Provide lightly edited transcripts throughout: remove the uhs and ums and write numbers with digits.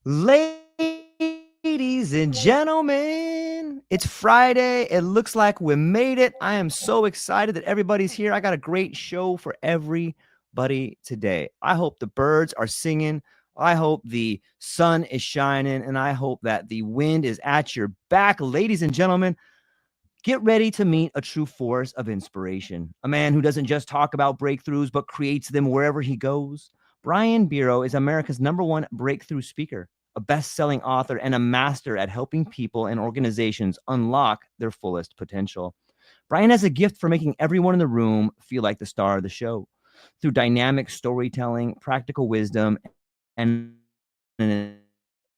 Ladies and gentlemen, it's Friday. It looks like we made it. I am so excited that everybody's here. I got a great show for everybody today. I hope the birds are singing. I hope the sun is shining. And I hope that the wind is at your back. Ladies and gentlemen, get ready to meet a true force of inspiration, a man who doesn't just talk about breakthroughs, but creates them wherever he goes. Brian Biro is America's #1 breakthrough speaker, a best-selling author, and a master at helping people and organizations unlock their fullest potential. Brian has a gift for making everyone in the room feel like the star of the show. Through dynamic storytelling, practical wisdom, and an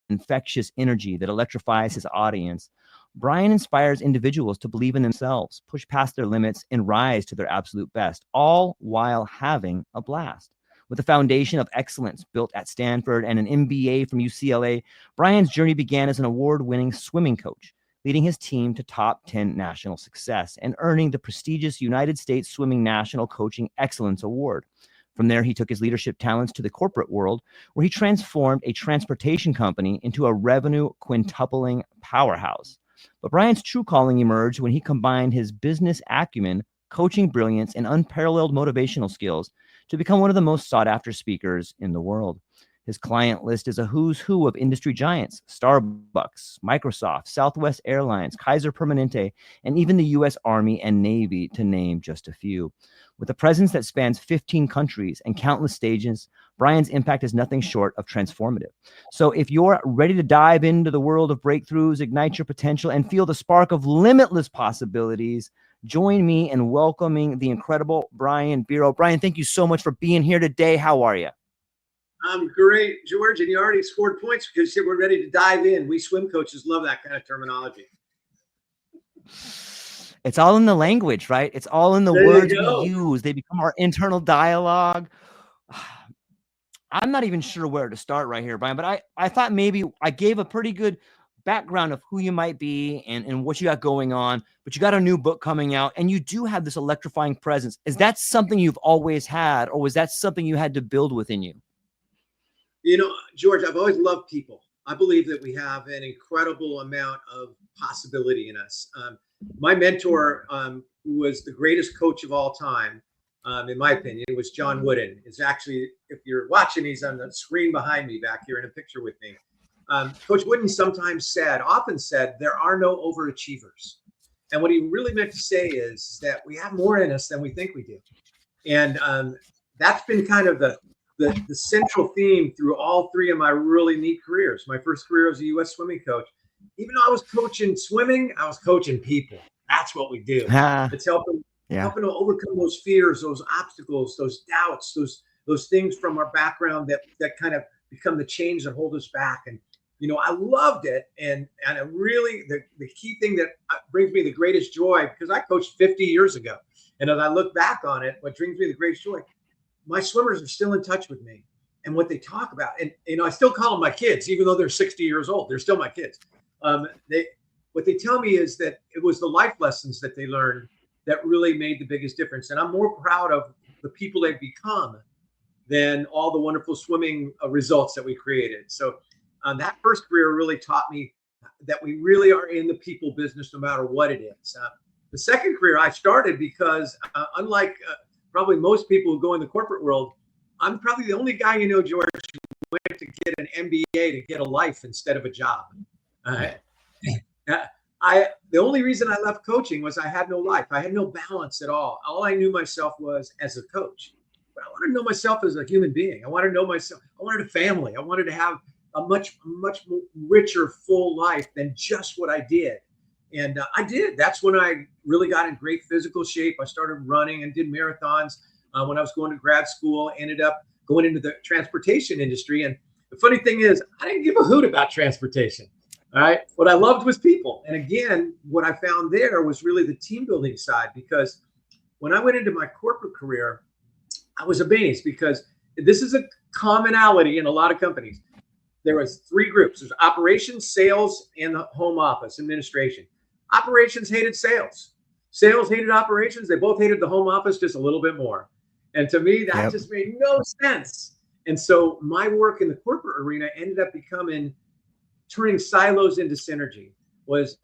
infectious energy that electrifies his audience, Brian inspires individuals to believe in themselves, push past their limits, and rise to their absolute best, all while having a blast. With a foundation of excellence built at Stanford and an MBA from UCLA, Brian's journey began as an award-winning swimming coach, leading his team to top 10 national success and earning the prestigious United States Swimming National Coaching Excellence Award. From there, he took his leadership talents to the corporate world, where he transformed a transportation company into a revenue-quintupling powerhouse. But Brian's true calling emerged when he combined his business acumen, coaching brilliance, and unparalleled motivational skills to become one of the most sought-after speakers in the world. His client list is a who's who of industry giants: Starbucks, Microsoft, Southwest Airlines, Kaiser Permanente, and even the U.S. Army and Navy, to name just a few. With a presence that spans 15 countries and countless stages, Brian's impact is nothing short of transformative. So if you're ready to dive into the world of breakthroughs, ignite your potential, and feel the spark of limitless possibilities, join me in welcoming the incredible Brian Biro. Brian, thank you so much for being here today. How are you? I'm great, George, and you already scored points because you said we're ready to dive in. We swim coaches love that kind of terminology. It's all in the language, right? It's all in the There words you we go. use. They become our internal dialogue. I'm not even sure where to start right here, Brian, but I thought maybe I gave a pretty good background of who you might be and what you got going on, but you got a new book coming out and you do have this electrifying presence. Is that something you've always had, or was that something you had to build within you? You know, George, I've always loved people. I believe that we have an incredible amount of possibility in us. My mentor, who was the greatest coach of all time, in my opinion, was John Wooden. It's actually, if you're watching, he's on the screen behind me back here in a picture with me. Coach Wooden often said, there are no overachievers. And what he really meant to say is that we have more in us than we think we do. And that's been kind of the central theme through all three of my really neat careers. My first career as a U.S. swimming coach. Even though I was coaching swimming, I was coaching people. That's what we do. It's helping to overcome those fears, those obstacles, those doubts, those things from our background that kind of become the chains that hold us back. And you know, I loved it, and I really the key thing that brings me the greatest joy, because I coached 50 years ago, and as I look back on it, what brings me the greatest joy, my swimmers are still in touch with me and what they talk about. And, you know, I still call them my kids, even though they're 60 years old, they're still my kids. What they tell me is that it was the life lessons that they learned that really made the biggest difference. And I'm more proud of the people they've become than all the wonderful swimming results that we created. So that first career really taught me that we really are in the people business, no matter what it is. The second career I started because unlike probably most people who go in the corporate world, I'm probably the only guy, you know, George, who went to get an MBA to get a life instead of a job. The only reason I left coaching was I had no life. I had no balance at all. All I knew myself was as a coach. But I wanted to know myself as a human being. I wanted to know myself. I wanted a family. I wanted to have a much richer, full life than just what I did. And I did. That's when I really got in great physical shape. I started running and did marathons when I was going to grad school. Ended up going into the transportation industry. And the funny thing is, I didn't give a hoot about transportation. All right. What I loved was people. And again, what I found there was really the team building side, because when I went into my corporate career, I was amazed, because this is a commonality in a lot of companies. There was three groups. There's operations, sales, and the home office administration. Operations hated sales. Sales hated operations. They both hated the home office just a little bit more. And to me, that just made no sense. And so my work in the corporate arena ended up turning silos into synergy.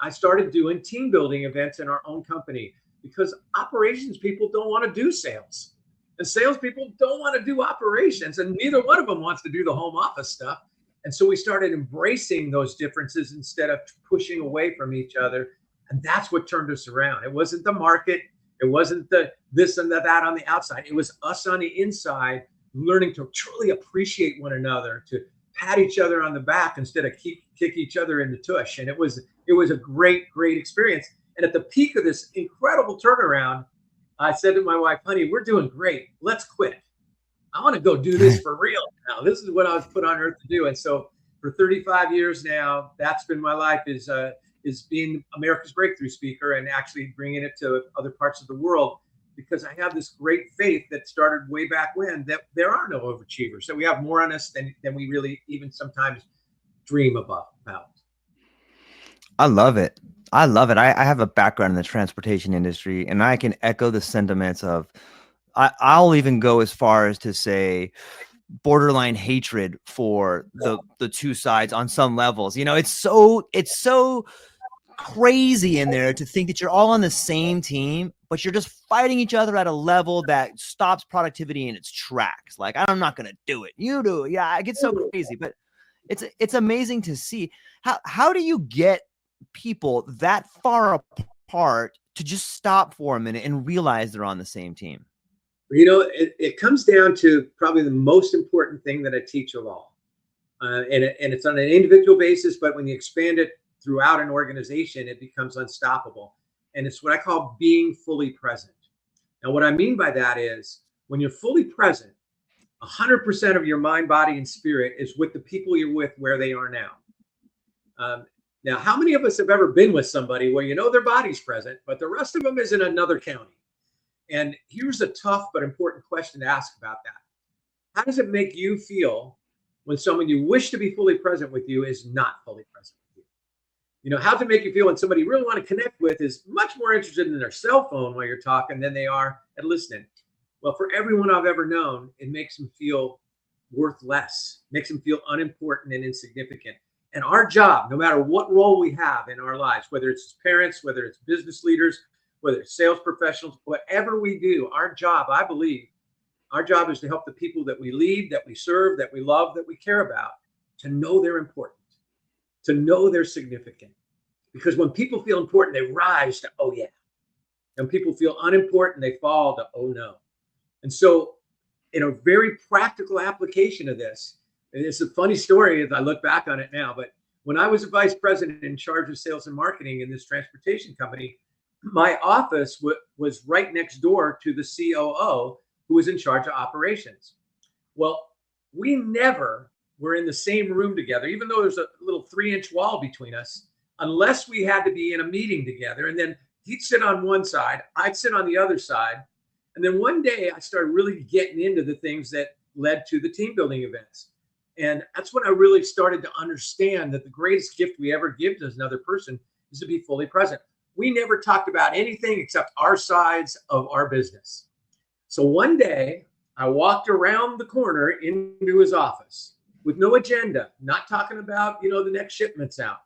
I started doing team building events in our own company because operations people don't want to do sales. And salespeople don't want to do operations, and neither one of them wants to do the home office stuff. And so we started embracing those differences instead of pushing away from each other. And that's what turned us around. It wasn't the market. It wasn't the this and the that on the outside. It was us on the inside learning to truly appreciate one another, to pat each other on the back instead of kick each other in the tush. And it was a great experience. And at the peak of this incredible turnaround, I said to my wife, honey, we're doing great. Let's quit. I want to go do this for real now. This is what I was put on earth to do. And so for 35 years now, that's been my life, is being America's breakthrough speaker and actually bringing it to other parts of the world, because I have this great faith that started way back when, that there are no overachievers, that we have more on us than we really even sometimes dream about. I love it. I love it. I have a background in the transportation industry, and I can echo the sentiments of, I'll even go as far as to say borderline hatred for the two sides on some levels. You know, it's so crazy in there to think that you're all on the same team, but you're just fighting each other at a level that stops productivity in its tracks. Like, I'm not going to do it. You do it. Yeah, it gets so crazy, but it's amazing to see. How do you get people that far apart to just stop for a minute and realize they're on the same team? You know, it comes down to probably the most important thing that I teach of all. And it's on an individual basis, but when you expand it throughout an organization, it becomes unstoppable. And it's what I call being fully present. Now, what I mean by that is when you're fully present, 100% of your mind, body, and spirit is with the people you're with where they are now. Now, how many of us have ever been with somebody where you know their body's present, but the rest of them is in another county? And here's a tough but important question to ask about that. How does it make you feel when someone you wish to be fully present with you is not fully present with you? You know, how does it make you feel when somebody you really want to connect with is much more interested in their cell phone while you're talking than they are at listening? Well, for everyone I've ever known, it makes them feel worth less, makes them feel unimportant and insignificant. And our job, no matter what role we have in our lives, whether it's parents, whether it's business leaders, whether it's sales professionals, whatever we do, our job, I believe, our job is to help the people that we lead, that we serve, that we love, that we care about, to know they're important, to know they're significant. Because when people feel important, they rise to, oh yeah. And people feel unimportant, they fall to, oh no. And so in a very practical application of this, and it's a funny story as I look back on it now, but when I was a vice president in charge of sales and marketing in this transportation company, my office was right next door to the COO, who was in charge of operations. Well, we never were in the same room together, even though there's a little 3-inch wall between us, unless we had to be in a meeting together. And then he'd sit on one side, I'd sit on the other side. And then one day I started really getting into the things that led to the team building events. And that's when I really started to understand that the greatest gift we ever give to another person is to be fully present. We never talked about anything except our sides of our business. So one day I walked around the corner into his office with no agenda, not talking about, the next shipment's out.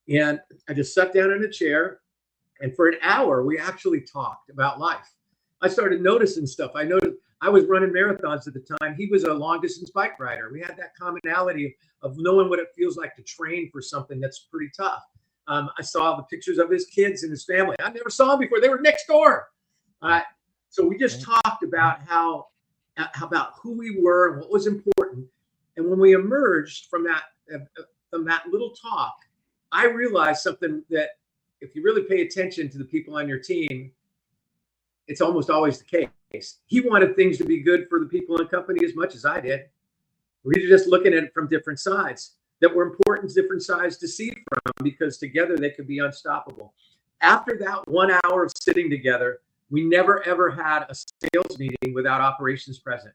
And I just sat down in a chair, and for an hour, we actually talked about life. I started noticing stuff. I noticed I was running marathons at the time. He was a long distance bike rider. We had that commonality of knowing what it feels like to train for something that's pretty tough. I saw the pictures of his kids and his family. I never saw them before. They were next door. So we just talked about about who we were and what was important. And when we emerged from that little talk, I realized something, that if you really pay attention to the people on your team, it's almost always the case. He wanted things to be good for the people in the company as much as I did. We were just looking at it from different sides that were important, different sides to see from, because together they could be unstoppable. After that 1 hour of sitting together, we never ever had a sales meeting without operations present.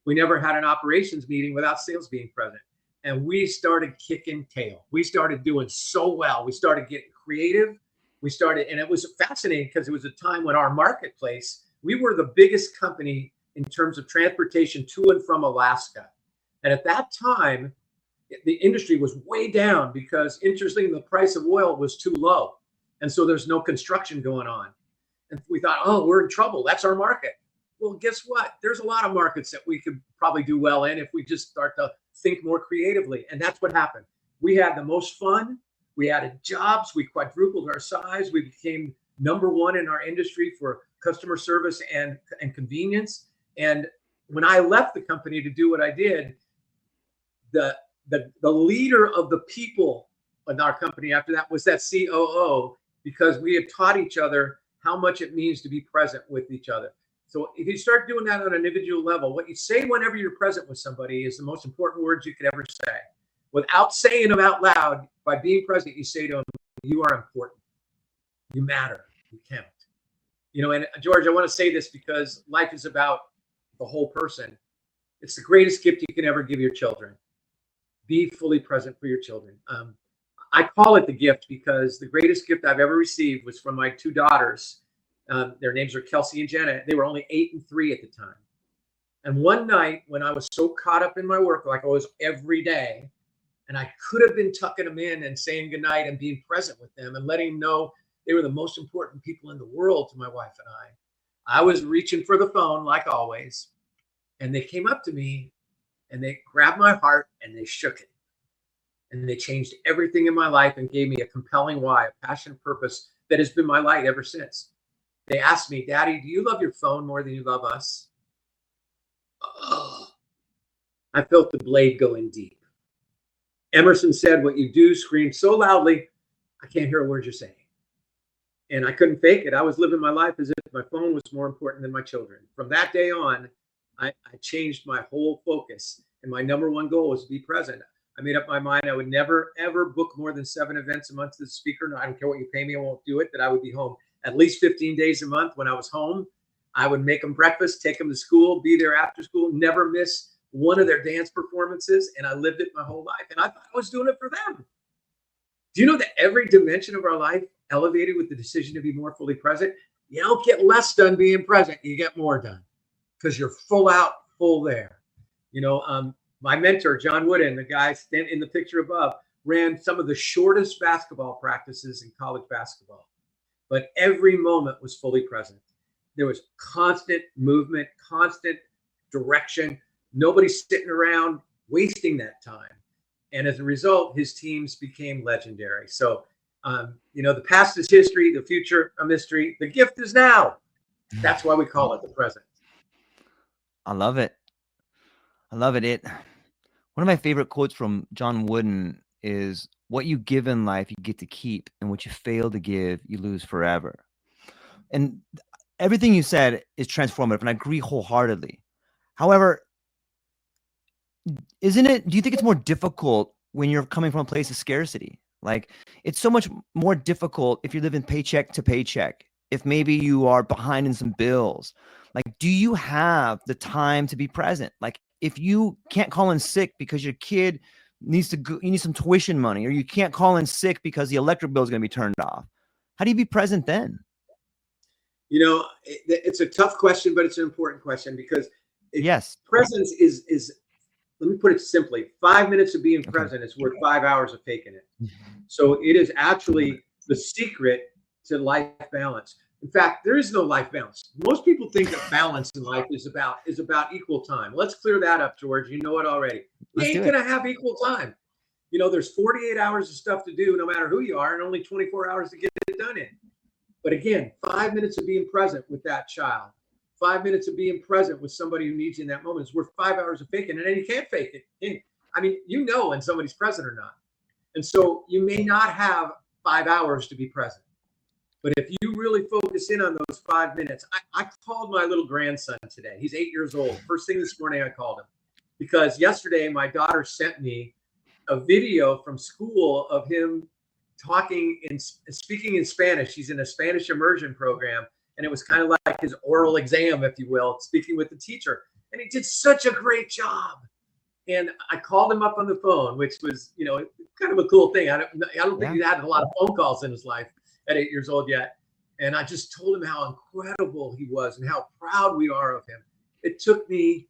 We never had an operations meeting without sales being present. And we started kicking tail. We started doing so well. We started getting creative. And it was fascinating because it was a time when our marketplace, we were the biggest company in terms of transportation to and from Alaska. And at that time, the industry was way down because, interestingly, the price of oil was too low. And so there's no construction going on. And we thought, oh, we're in trouble. That's our market. Well, guess what? There's a lot of markets that we could probably do well in if we just start to think more creatively. And that's what happened. We had the most fun. We added jobs. We quadrupled our size. We became number one in our industry for customer service and convenience. And when I left the company to do what I did, the leader of the people in our company after that was that COO, because we had taught each other how much it means to be present with each other. So if you start doing that on an individual level, what you say whenever you're present with somebody is the most important words you could ever say. Without saying them out loud, by being present, you say to them, you are important. You matter. You count. And George, I want to say this because life is about the whole person. It's the greatest gift you can ever give your children. Be fully present for your children. I call it the gift because the greatest gift I've ever received was from my two daughters. Their names are Kelsey and Jenna. They were only 8 and 3 at the time. And one night when I was so caught up in my work, like I was every day, and I could have been tucking them in and saying goodnight and being present with them and letting them know they were the most important people in the world to my wife and I was reaching for the phone like always. And they came up to me and they grabbed my heart and they shook it. And they changed everything in my life and gave me a compelling why, a passion, purpose that has been my light ever since. They asked me, Daddy, do you love your phone more than you love us? Oh, I felt the blade go in deep. Emerson said, what you do screams so loudly, I can't hear a word you're saying. And I couldn't fake it. I was living my life as if my phone was more important than my children. From that day on, I changed my whole focus. And my number one goal was to be present. I made up my mind I would never, ever book more than 7 events a month as a speaker. No, I don't care what you pay me, I won't do it. That I would be home at least 15 days a month. When I was home, I would make them breakfast, take them to school, be there after school, never miss one of their dance performances. And I lived it my whole life. And I thought I was doing it for them. Do you know that every dimension of our life elevated with the decision to be more fully present? You don't get less done being present. You get more done because you're full out, full there. My mentor, John Wooden, the guy in the picture above, ran some of the shortest basketball practices in college basketball. But every moment was fully present. There was constant movement, constant direction. Nobody sitting around wasting that time. And as a result, his teams became legendary. So, the past is history, the future a mystery. The gift is now. That's why we call it the present. I love it. One of my favorite quotes from John Wooden is, what you give in life, you get to keep, and what you fail to give, you lose forever. And everything you said is transformative, and I agree wholeheartedly. However, do you think it's more difficult when you're coming from a place of scarcity? Like, it's so much more difficult if you're living paycheck to paycheck, if maybe you are behind in some bills. Like, do you have the time to be present? Like, if you can't call in sick because your kid needs to go, you need some tuition money, or you can't call in sick because the electric bill is going to be turned off, how do you be present then? It's a tough question, but it's an important question because yes, presence is, let me put it simply, 5 minutes of being present is worth 5 hours of faking it. So it is actually the secret to life balance. In fact, there is no life balance. Most people think that balance in life is about equal time. Let's clear that up, George. You know it already. You ain't gonna have equal time. There's 48 hours of stuff to do no matter who you are, and only 24 hours to get it done in. But again, 5 minutes of being present with that child, 5 minutes of being present with somebody who needs you in that moment is worth 5 hours of faking, and then you can't fake it. When somebody's present or not. And so you may not have 5 hours to be present. But if you really focus in on those 5 minutes, I called my little grandson today. He's 8 years old. First thing this morning, I called him because yesterday my daughter sent me a video from school of him speaking in Spanish. He's in a Spanish immersion program, and it was kind of like his oral exam, if you will, speaking with the teacher. And he did such a great job. And I called him up on the phone, which was, kind of a cool thing. I don't think he had a lot of phone calls in his life at 8 years old yet. And I just told him how incredible he was and how proud we are of him. It took me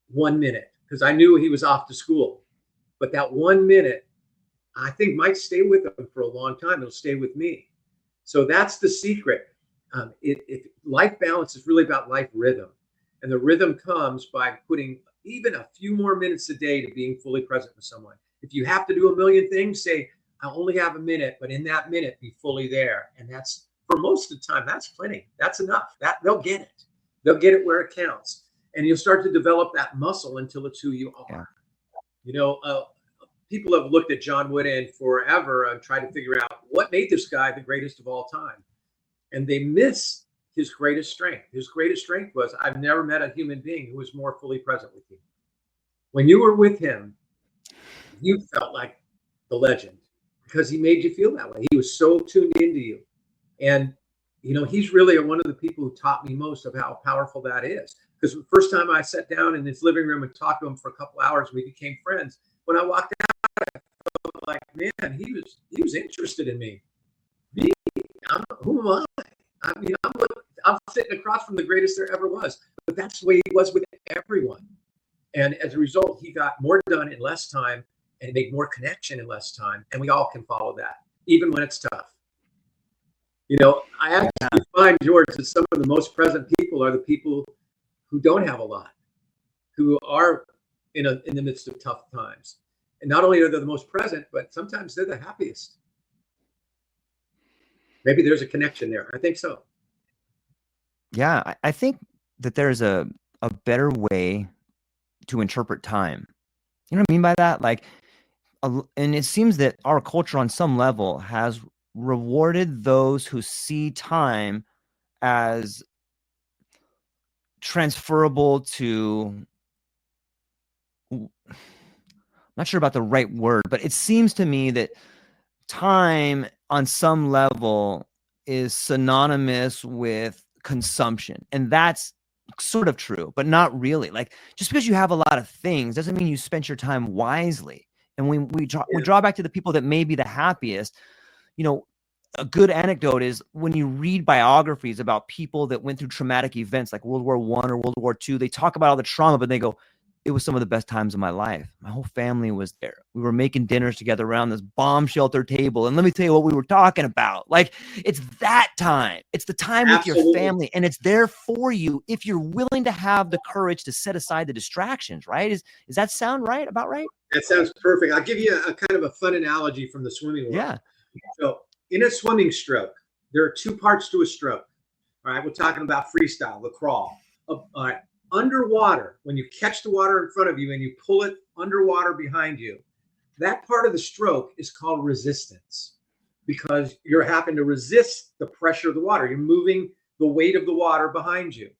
1 minute because I knew he was off to school. But that 1 minute, I think might stay with him for a long time. It'll stay with me. So that's the secret. Life balance is really about life rhythm. And the rhythm comes by putting even a few more minutes a day to being fully present with someone. If you have to do a million things, say, I only have a minute, but in that minute, be fully there. And that's, for most of the time, that's plenty. That's enough. That they'll get it. They'll get it where it counts. And you'll start to develop that muscle until it's who you are. Yeah. You know, people have looked at John Wooden forever and tried to figure out what made this guy the greatest of all time. And they miss his greatest strength. His greatest strength was, I've never met a human being who was more fully present with you. When you were with him, you felt like the legend because he made you feel that way. He was so tuned into you. And, you know, he's really one of the people who taught me most of how powerful that is. Because the first time I sat down in his living room and talked to him for a couple hours, we became friends. When I walked out, I felt like, man, he was interested in me. Who am I? I mean, I'm sitting across from the greatest there ever was. But that's the way he was with everyone. And as a result, he got more done in less time and made more connection in less time. And we all can follow that, even when it's tough. You know, I actually find, George, that some of the most present people are the people who don't have a lot, who are in the midst of tough times. And not only are they the most present, but sometimes they're the happiest. Maybe there's a connection there. I think so. Yeah, I think that there's a better way to interpret time. You know what I mean by that? Like, and it seems that our culture on some level has rewarded those who see time as transferable to, I'm not sure about the right word, but it seems to me that time on some level is synonymous with consumption. And that's sort of true, but not really. Like, just because you have a lot of things doesn't mean you spent your time wisely. And we draw back to the people that may be the happiest. You know, a good anecdote is when you read biographies about people that went through traumatic events like World War I or World War II, they talk about all the trauma, but they go, it was some of the best times of my life. My whole family was there. We were making dinners together around this bomb shelter table. And let me tell you what we were talking about. Like, it's that time. It's the time with your family, and it's there for you if you're willing to have the courage to set aside the distractions, right? Does that sound right? About right? That sounds perfect. I'll give you a kind of a fun analogy from the swimming world. Yeah. So in a swimming stroke, there are two parts to a stroke. All right. We're talking about freestyle, the crawl. All right. Underwater, when you catch the water in front of you and you pull it underwater behind you, that part of the stroke is called resistance because you're having to resist the pressure of the water. You're moving the weight of the water behind you.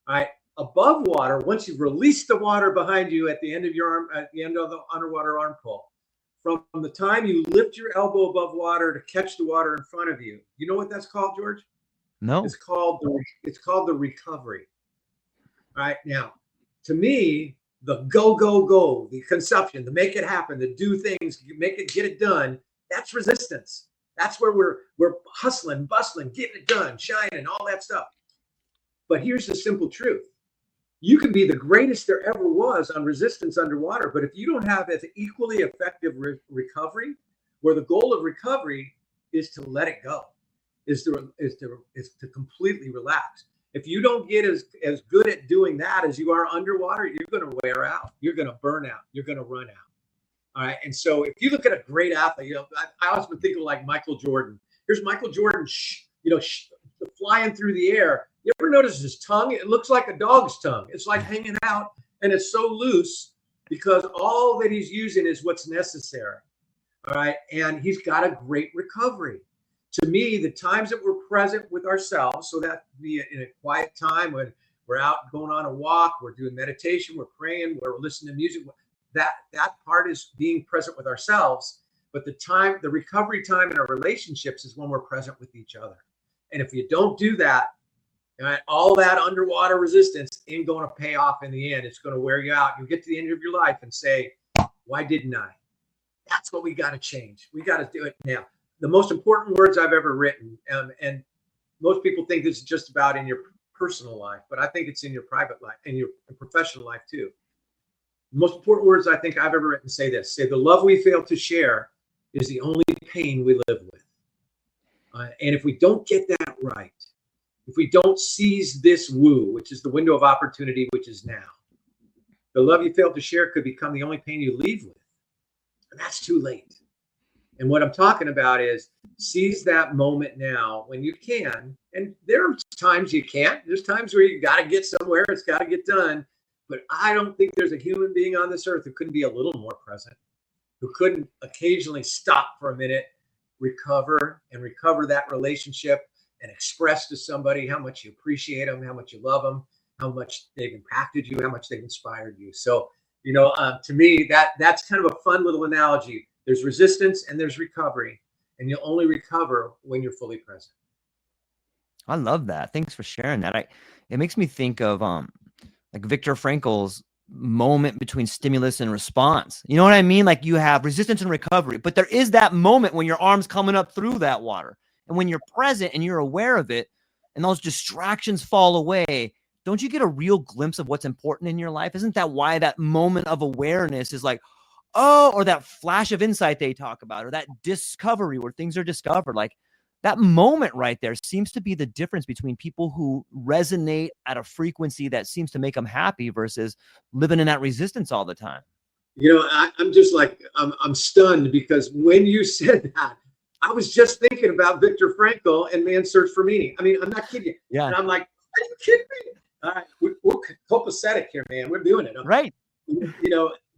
All right. Above water, once you've released the water behind you at the end of your arm, at the end of the underwater arm pull, from the time you lift your elbow above water to catch the water in front of you, you know what that's called, George? No. It's called the recovery. All right. Now, to me, the go, the consumption, the make it happen, the do things, you make it, get it done, that's resistance. That's where we're hustling, bustling, getting it done, shining, all that stuff. But here's the simple truth. You can be the greatest there ever was on resistance underwater, but if you don't have an equally effective recovery, where the goal of recovery is to let it go, is to completely relax. If you don't get as good at doing that as you are underwater, you're going to wear out. You're going to burn out. You're going to run out. All right. And so if you look at a great athlete, you know, I always been thinking like Michael Jordan. Here's Michael Jordan, flying through the air. You ever notice his tongue? It looks like a dog's tongue. It's like hanging out, and it's so loose because all that he's using is what's necessary. All right. And he's got a great recovery. To me, the times that we're present with ourselves, so that be in a quiet time when we're out going on a walk, we're doing meditation, we're praying, we're listening to music, that part is being present with ourselves. But the recovery time in our relationships is when we're present with each other. And if you don't do that, all that underwater resistance ain't going to pay off in the end. It's going to wear you out. You'll get to the end of your life and say, why didn't I? That's what we got to change. We got to do it now. The most important words I've ever written, and most people think this is just about in your personal life, but I think it's in your private life and your professional life too. The most important words I think I've ever written say this. Say, the love we fail to share is the only pain we live with. And if we don't get that right, if we don't seize this woo, which is the window of opportunity, which is now, the love you fail to share could become the only pain you leave with. And that's too late. And what I'm talking about is seize that moment now when you can. And there are times you can't. There's times where you got to get somewhere. It's got to get done. But I don't think there's a human being on this earth who couldn't be a little more present, who couldn't occasionally stop for a minute, recover that relationship and express to somebody how much you appreciate them, how much you love them, how much they've impacted you, how much they've inspired you. So, to me, that's kind of a fun little analogy. There's resistance and there's recovery, and you'll only recover when you're fully present. I love that. Thanks for sharing that. It makes me think of like Viktor Frankl's moment between stimulus and response. You know what I mean? Like, you have resistance and recovery, but there is that moment when your arm's coming up through that water. And when you're present and you're aware of it and those distractions fall away, don't you get a real glimpse of what's important in your life? Isn't that why that moment of awareness is like, oh, or that flash of insight they talk about, or that discovery where things are discovered? Like, that moment right there seems to be the difference between people who resonate at a frequency that seems to make them happy versus living in that resistance all the time. I'm just like, I'm stunned, because when you said that, I was just thinking about Viktor Frankl and Man's Search for Meaning. I mean, I'm not kidding you. Yeah. And I'm like, are you kidding me? All right, we're copacetic here, man. We're doing it. Right.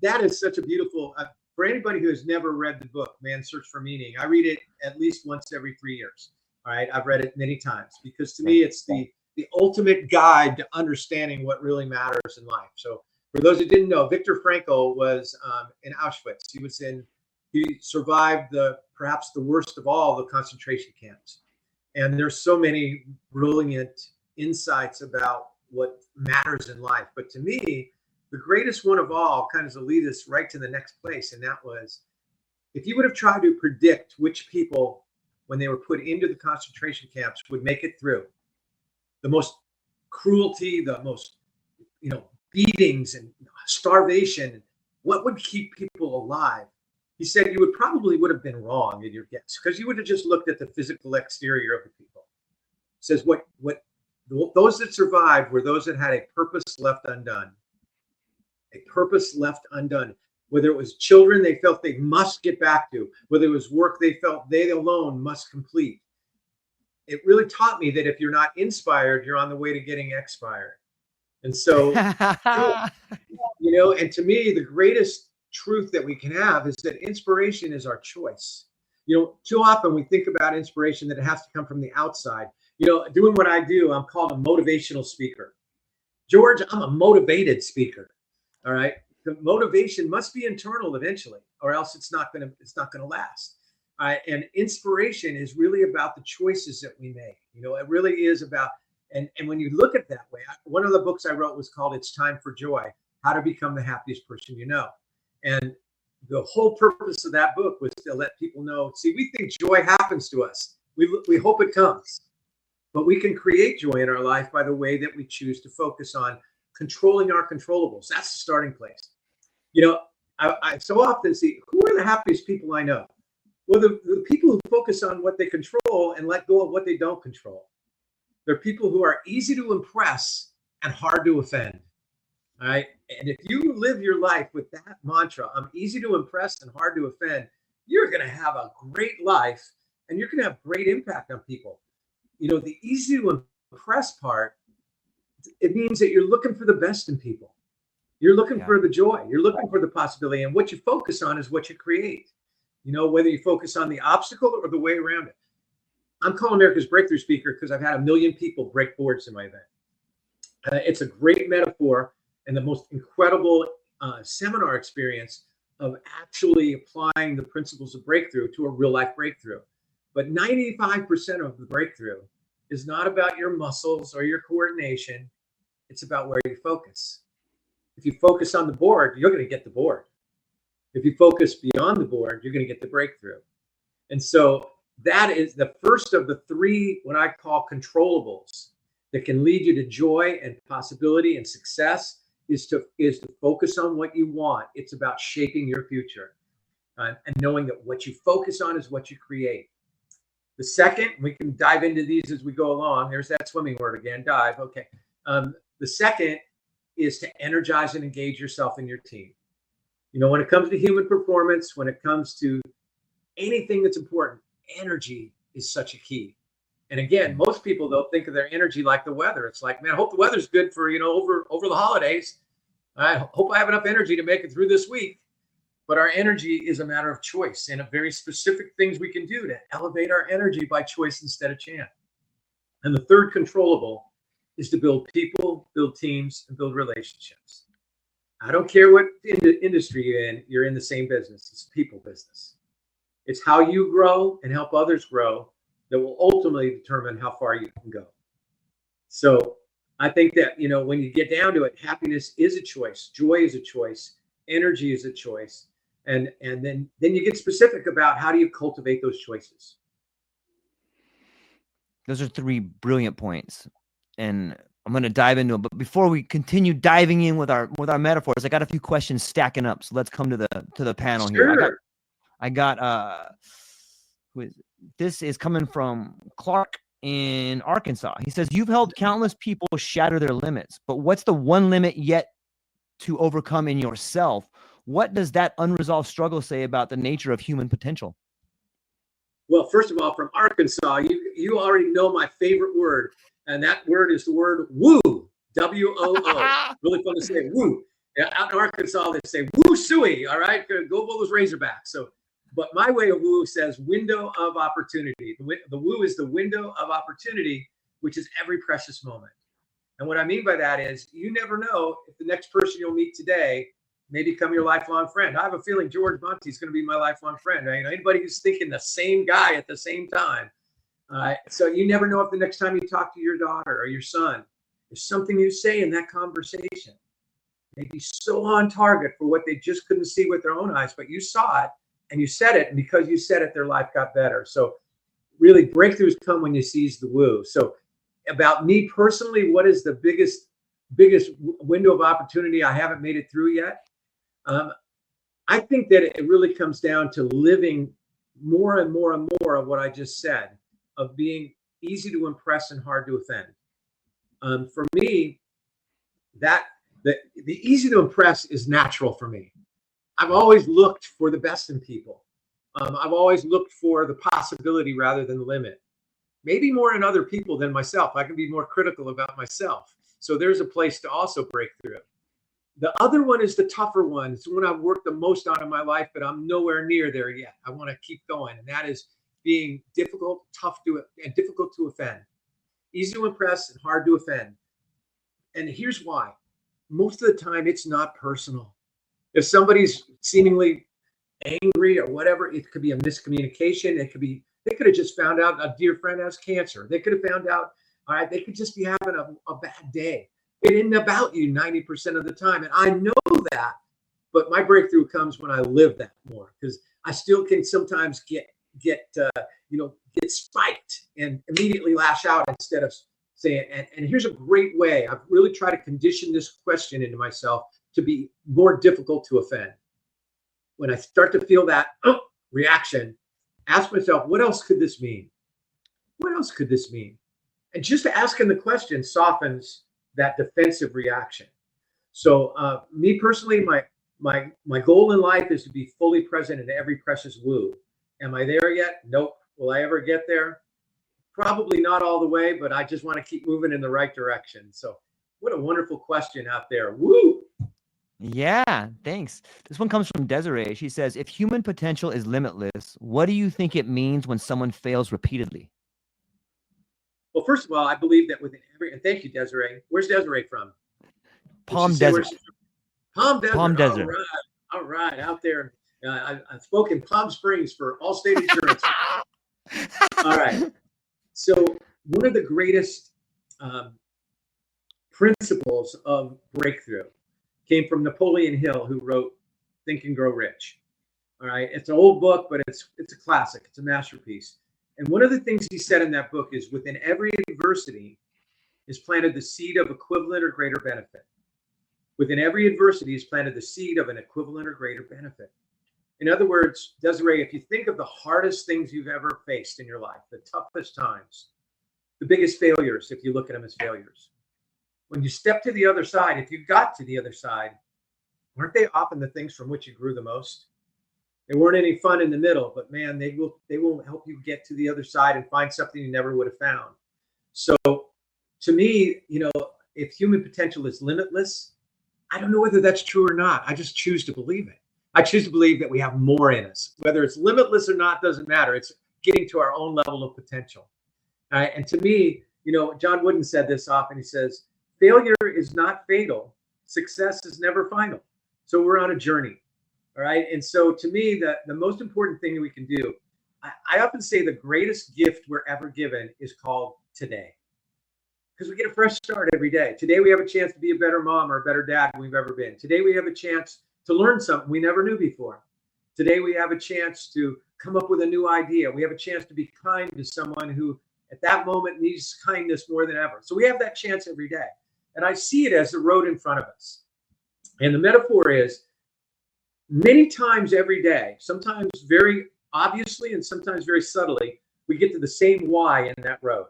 That is such a beautiful, for anybody who has never read the book, Man's Search for Meaning, I read it at least once every 3 years. All right. I've read it many times because to me, it's the ultimate guide to understanding what really matters in life. So for those who didn't know, Viktor Frankl was in Auschwitz. He survived perhaps the worst of all the concentration camps. And there's so many brilliant insights about what matters in life. But to me, the greatest one of all kind of lead us right to the next place. And that was, if you would have tried to predict which people, when they were put into the concentration camps, would make it through, the most cruelty, the most, beatings and starvation, what would keep people alive? He said you would have been wrong in your guess, because you would have just looked at the physical exterior of the people. He says those that survived were those that had a purpose left undone. A purpose left undone. Whether it was children they felt they must get back to, whether it was work they felt they alone must complete. It really taught me that if you're not inspired, you're on the way to getting expired. And so, and to me, the greatest truth that we can have is that inspiration is our choice. Too often we think about inspiration that it has to come from the outside. Doing what I do, I'm called a motivational speaker. George, I'm a motivated speaker. All right. The motivation must be internal eventually, or else it's not going to last. All right. And inspiration is really about the choices that we make. It really is about, and when you look at that way, one of the books I wrote was called It's Time for Joy, How to Become the Happiest Person You Know. And the whole purpose of that book was to let people know, see, we think joy happens to us. We hope it comes, but we can create joy in our life by the way that we choose to focus on controlling our controllables. That's the starting place. I so often see, who are the happiest people I know? Well, the people who focus on what they control and let go of what they don't control. They're people who are easy to impress and hard to offend. All right. And if you live your life with that mantra, I'm easy to impress and hard to offend, you're going to have a great life and you're going to have great impact on people. The easy to impress part, it means that you're looking for the best in people. You're looking for the joy. You're looking for the possibility. And what you focus on is what you create. Whether you focus on the obstacle or the way around it. I'm called America's Breakthrough Speaker because I've had 1 million people break boards in my event. It's a great metaphor and the most incredible seminar experience of actually applying the principles of breakthrough to a real life breakthrough. But 95% of the breakthrough is not about your muscles or your coordination. It's about where you focus. If you focus on the board, you're going to get the board. If you focus beyond the board, you're going to get the breakthrough. And so that is the first of the 3, what I call controllables, that can lead you to joy and possibility and success is to focus on what you want. It's about shaping your future, and knowing that what you focus on is what you create. The second, we can dive into these as we go along. There's that swimming word again, dive. Okay. The second is to energize and engage yourself and your team. You know, when it comes to human performance, when it comes to anything that's important, energy is such a key. And again, most people don't think of their energy like the weather. It's like, man, I hope the weather's good for, over the holidays. I hope I have enough energy to make it through this week. But our energy is a matter of choice and of very specific things we can do to elevate our energy by choice instead of chance. And the third controllable is to build people, build teams, and build relationships. I don't care what industry you're in the same business. It's a people business. It's how you grow and help others grow that will ultimately determine how far you can go. So I think that, when you get down to it, happiness is a choice. Joy is a choice. Energy is a choice. And then you get specific about how do you cultivate those choices. Those are three brilliant points, and I'm going to dive into them. But before we continue diving in with our metaphors, I got a few questions stacking up. So let's come to the panel here. I got this is coming from Clark in Arkansas. He says, you've helped countless people shatter their limits, but what's the one limit yet to overcome in yourself? What does that unresolved struggle say about the nature of human potential? Well, first of all, from Arkansas, you already know my favorite word, and that word is the word woo, W-O-O. Really fun to say, woo. Out in Arkansas, they say woo suey. All right, go Bulls Razorbacks. So, but my way of woo says window of opportunity. The woo is the window of opportunity, which is every precious moment. And what I mean by that is you never know if the next person you'll meet today may become your lifelong friend. I have a feeling George Monty is going to be my lifelong friend. Right? Anybody who's thinking the same guy at the same time. So you never know if the next time you talk to your daughter or your son, there's something you say in that conversation may be so on target for what they just couldn't see with their own eyes, but you saw it and you said it. And because you said it, their life got better. So really breakthroughs come when you seize the woo. So about me personally, what is the biggest window of opportunity I haven't made it through yet? I think that it really comes down to living more and more and more of what I just said, of being easy to impress and hard to offend. For me, the easy to impress is natural for me. I've always looked for the best in people. I've always looked for the possibility rather than the limit. Maybe more in other people than myself. I can be more critical about myself. So there's a place to also break through. The other one is the tougher one. It's the one I've worked the most on in my life, but I'm nowhere near there yet. I want to keep going. And that is being difficult, and difficult to offend. Easy to impress and hard to offend. And here's why. Most of the time, it's not personal. If somebody's seemingly angry or whatever, it could be a miscommunication. They could have just found out a dear friend has cancer. They could have found out, all right, they could just be having a bad day. It isn't about you 90% of the time. And I know that, but my breakthrough comes when I live that more, because I still can sometimes get spiked and immediately lash out instead of saying, and here's a great way. I've really tried to condition this question into myself to be more difficult to offend. When I start to feel that reaction, ask myself, what else could this mean? What else could this mean? And just asking the question softens that defensive reaction. So me personally, my goal in life is to be fully present in every precious woo. Am I there yet? Nope. Will I ever get there? Probably not all the way, but I just want to keep moving in the right direction. So what a wonderful question out there. Woo! Yeah, thanks. This one comes from Desiree. She says, if human potential is limitless, what do you think it means when someone fails repeatedly? Well, first of all, I believe that within and thank you, Desiree. Where's Desiree from? Palm Desert. Palm Desert. Palm Desert. All right, out there. I've spoken Palm Springs for Allstate Insurance. All right. So one of the greatest principles of breakthrough came from Napoleon Hill, who wrote Think and Grow Rich. All right. It's an old book, but it's a classic. It's a masterpiece. And one of the things he said in that book is within every adversity is planted the seed of equivalent or greater benefit. Within every adversity is planted the seed of an equivalent or greater benefit. In other words, Desiree, if you think of the hardest things you've ever faced in your life, the toughest times, the biggest failures, if you look at them as failures, when you step to the other side, if you got to the other side, weren't they often the things from which you grew the most? They weren't any fun in the middle, but man, they will help you get to the other side and find something you never would have found. So to me, if human potential is limitless, I don't know whether that's true or not. I just choose to believe it. I choose to believe that we have more in us. Whether it's limitless or not doesn't matter. It's getting to our own level of potential. All right? And to me, John Wooden said this often. He says, failure is not fatal. Success is never final. So we're on a journey. All right. And so to me, the most important thing that we can do, I often say the greatest gift we're ever given is called today. Because we get a fresh start every day. Today we have a chance to be a better mom or a better dad than we've ever been. Today we have a chance to learn something we never knew before. Today we have a chance to come up with a new idea. We have a chance to be kind to someone who at that moment needs kindness more than ever. So we have that chance every day. And I see it as the road in front of us. And the metaphor is many times every day, sometimes very obviously and sometimes very subtly, we get to the same Y in that road.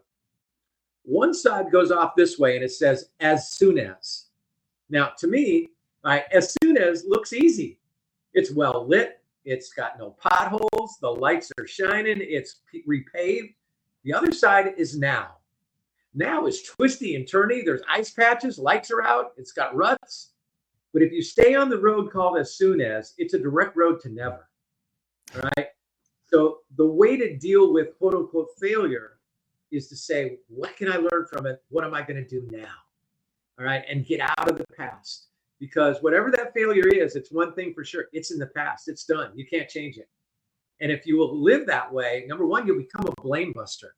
One side goes off this way and it says, as soon as. Now, to me, as soon as looks easy. It's well lit. It's got no potholes. The lights are shining. It's repaved. The other side is now. Now is twisty and turny. There's ice patches. Lights are out. It's got ruts. But if you stay on the road called as soon as, it's a direct road to never. All right. So the way to deal with quote unquote failure is to say, what can I learn from it? What am I going to do now? All right. And get out of the past, because whatever that failure is, it's one thing for sure. It's in the past. It's done. You can't change it. And if you will live that way, number one, you'll become a blame buster,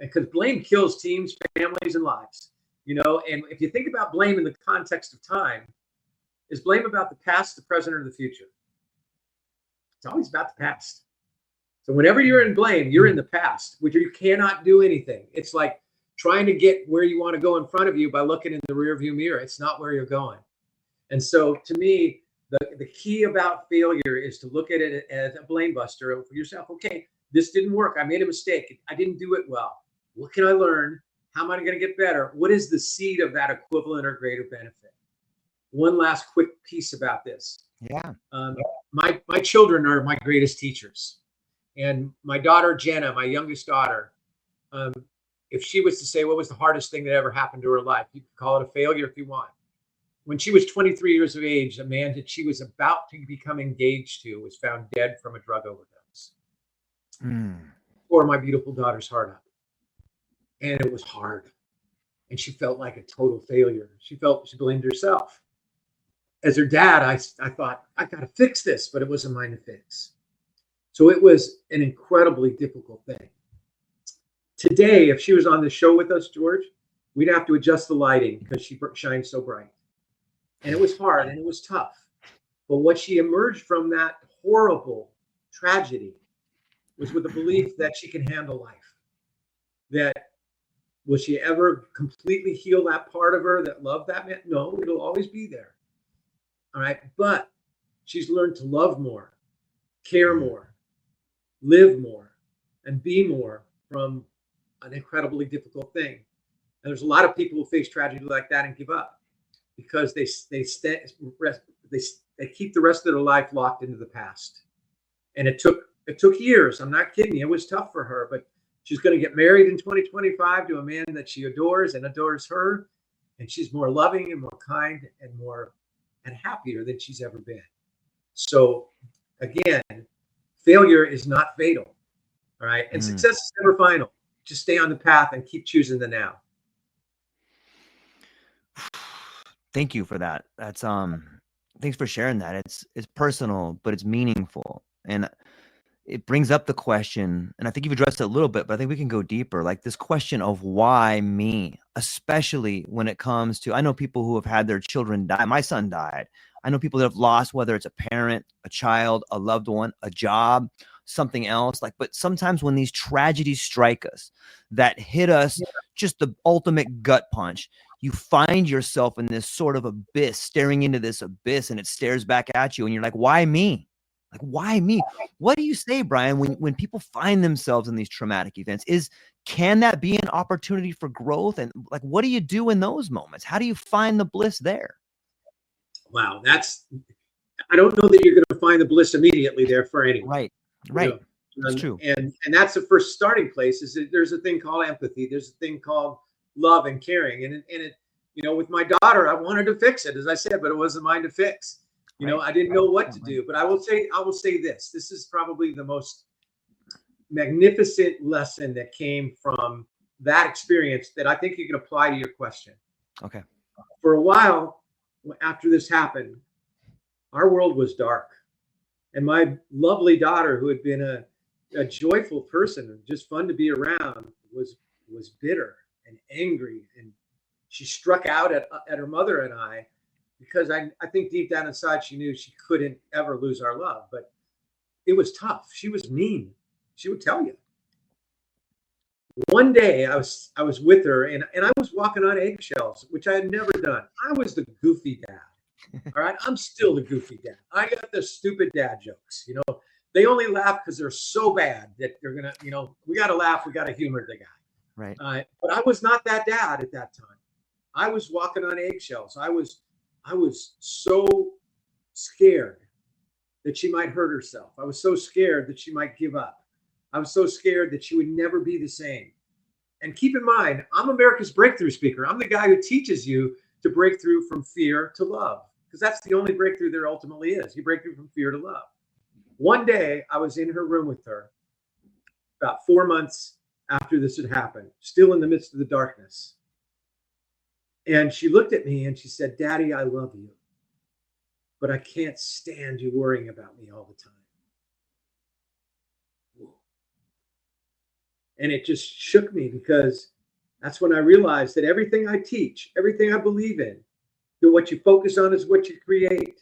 because blame kills teams, families, and lives. And if you think about blame in the context of time, is blame about the past, the present, or the future? It's always about the past. So whenever you're in blame, you're in the past, which you cannot do anything. It's like trying to get where you want to go in front of you by looking in the rearview mirror. It's not where you're going. And so to me, the key about failure is to look at it as a blame buster for yourself. Okay, this didn't work. I made a mistake. I didn't do it well. What can I learn? How am I going to get better? What is the seed of that equivalent or greater benefit? One last quick piece about this. Yeah. My children are my greatest teachers. And my daughter, Jenna, my youngest daughter, if she was to say what was the hardest thing that ever happened to her life, you could call it a failure if you want. When she was 23 years of age, a man that she was about to become engaged to was found dead from a drug overdose. Tore my beautiful daughter's heart up. And it was hard. And she felt like a total failure. She blamed herself. As her dad, I thought, I got to fix this, but it wasn't mine to fix. So it was an incredibly difficult thing. Today, if she was on the show with us, George, we'd have to adjust the lighting because she shines so bright. And it was hard and it was tough. But what she emerged from that horrible tragedy was with the belief that she can handle life. That will she ever completely heal that part of her that loved that man? No, it'll always be there. All right. But she's learned to love more, care more, live more, and be more from an incredibly difficult thing. And there's a lot of people who face tragedy like that and give up because they keep the rest of their life locked into the past. And it took years. I'm not kidding you. It was tough for her, but she's going to get married in 2025 to a man that she adores and adores her. And she's more loving and more kind and happier than she's ever been. So again, failure is not fatal. All right. And success is never final. Just stay on the path and keep choosing the now. Thank you for that. That's thanks for sharing that. It's personal, but it's meaningful. And it brings up the question, and I think you've addressed it a little bit, but I think we can go deeper. Like this question of why me, especially when it comes to, I know people who have had their children die. My son died. I know people that have lost, whether it's a parent, a child, a loved one, a job, something else. Like, but sometimes when these tragedies strike us that hit us, just the ultimate gut punch, you find yourself in this sort of abyss, staring into this abyss, and it stares back at you, and you're like, why me? Like, why me? What do you say, Brian, when people find themselves in these traumatic events? Can that be an opportunity for growth? And like, what do you do in those moments? How do you find the bliss there? Wow, I don't know that you're going to find the bliss immediately there for anyone. Right. That's true. And that's the first starting place. Is that there's a thing called empathy. There's a thing called love and caring. And it, with my daughter, I wanted to fix it, as I said, but it wasn't mine to fix. I didn't know what to do. But I will say this. This is probably the most magnificent lesson that came from that experience that I think you can apply to your question. Okay. For a while after this happened, our world was dark. And my lovely daughter, who had been a joyful person, just fun to be around, was bitter and angry. And she struck out at her mother and I, because I think deep down inside she knew she couldn't ever lose our love. But it was tough. She was mean. She would tell you. One day I was with her and I was walking on eggshells, which I had never done. I was the goofy dad. All right. I'm still the goofy dad. I got the stupid dad jokes. They only laugh because they're so bad that they're going to, we got to laugh. We got to humor the guy. Right. But I was not that dad at that time. I was walking on eggshells. I was so scared that she might hurt herself. I was so scared that she might give up. I was so scared that she would never be the same. And keep in mind, I'm America's breakthrough speaker. I'm the guy who teaches you to break through from fear to love, because that's the only breakthrough there ultimately is. You break through from fear to love. One day I was in her room with her about 4 months after this had happened, still in the midst of the darkness. And she looked at me and she said, "Daddy, I love you, but I can't stand you worrying about me all the time." And it just shook me, because that's when I realized that everything I teach, everything I believe in, that what you focus on is what you create,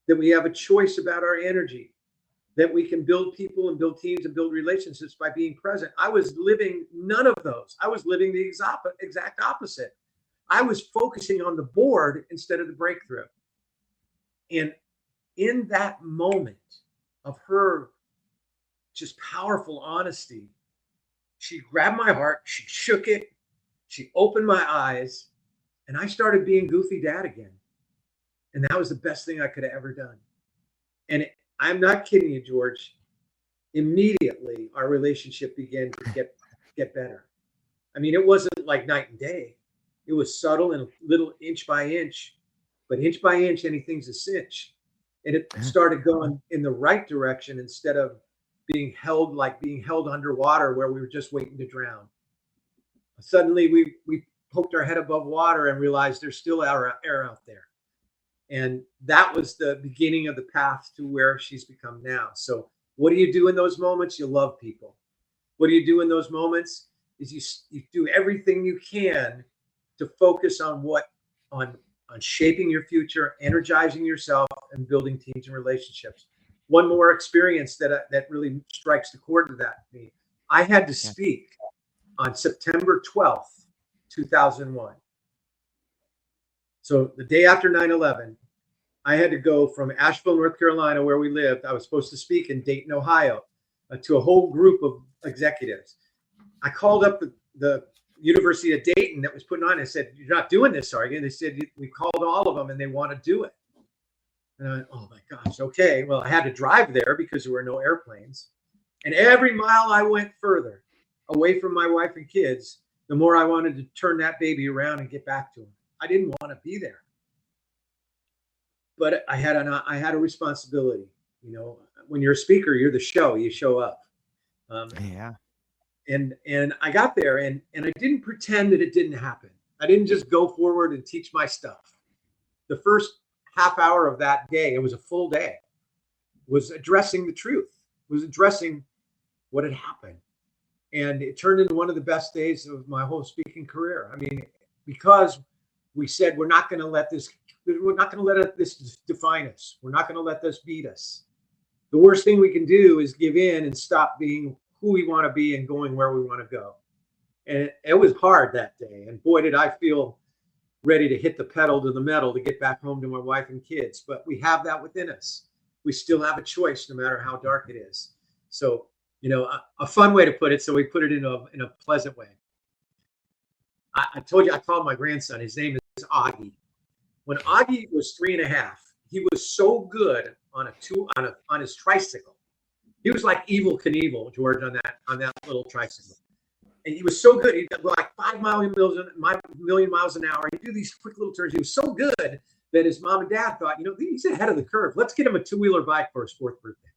that we have a choice about our energy, that we can build people and build teams and build relationships by being present. I was living none of those. I was living the exact opposite. I was focusing on the board instead of the breakthrough. And in that moment of her just powerful honesty, she grabbed my heart, she shook it, she opened my eyes, and I started being goofy dad again. And that was the best thing I could have ever done. And I'm not kidding you, George. Immediately, our relationship began to get better. I mean, it wasn't like night and day. It was subtle and little inch by inch, but inch by inch, anything's a cinch. And it started going in the right direction instead of being held underwater where we were just waiting to drown. Suddenly we poked our head above water and realized there's still air out there. And that was the beginning of the path to where she's become now. So what do you do in those moments? You love people. What do you do in those moments? Is you do everything you can to focus on shaping your future, energizing yourself, and building teams and relationships. One more experience that really strikes the chord to that. I had to speak on September 12th, 2001. So the day after 9/11, I had to go from Asheville, North Carolina, where we lived. I was supposed to speak in Dayton, Ohio, to a whole group of executives. I called up the University of Dayton that was putting on. I said, "You're not doing this, are you?" And they said, "We called all of them and they want to do it." And I went, "Oh my gosh, okay." Well, I had to drive there because there were no airplanes. And every mile I went further away from my wife and kids, the more I wanted to turn that baby around and get back to them. I didn't want to be there. But I had a responsibility. When you're a speaker, you're the show. You show up. And I got there and I didn't pretend that it didn't happen. I didn't just go forward and teach my stuff. The first half hour of that day, it was a full day, was addressing the truth, was addressing what had happened. And it turned into one of the best days of my whole speaking career. I mean, because we said, we're not going to let this define us. We're not going to let this beat us. The worst thing we can do is give in and stop being who we want to be and going where we want to go. And it was hard that day. And boy, did I feel ready to hit the pedal to the metal to get back home to my wife and kids. But we have that within us. We still have a choice no matter how dark it is. So, a fun way to put it. So we put it in a pleasant way. I told you, I called my grandson. His name is Augie. When Augie was 3.5, he was so good on his tricycle. He was like Evel Knievel, George, on that little tricycle. And he was so good. He did like 5 million miles an hour. He'd do these quick little turns. He was so good that his mom and dad thought, he's ahead of the curve. Let's get him a 2-wheeler bike for his 4th birthday.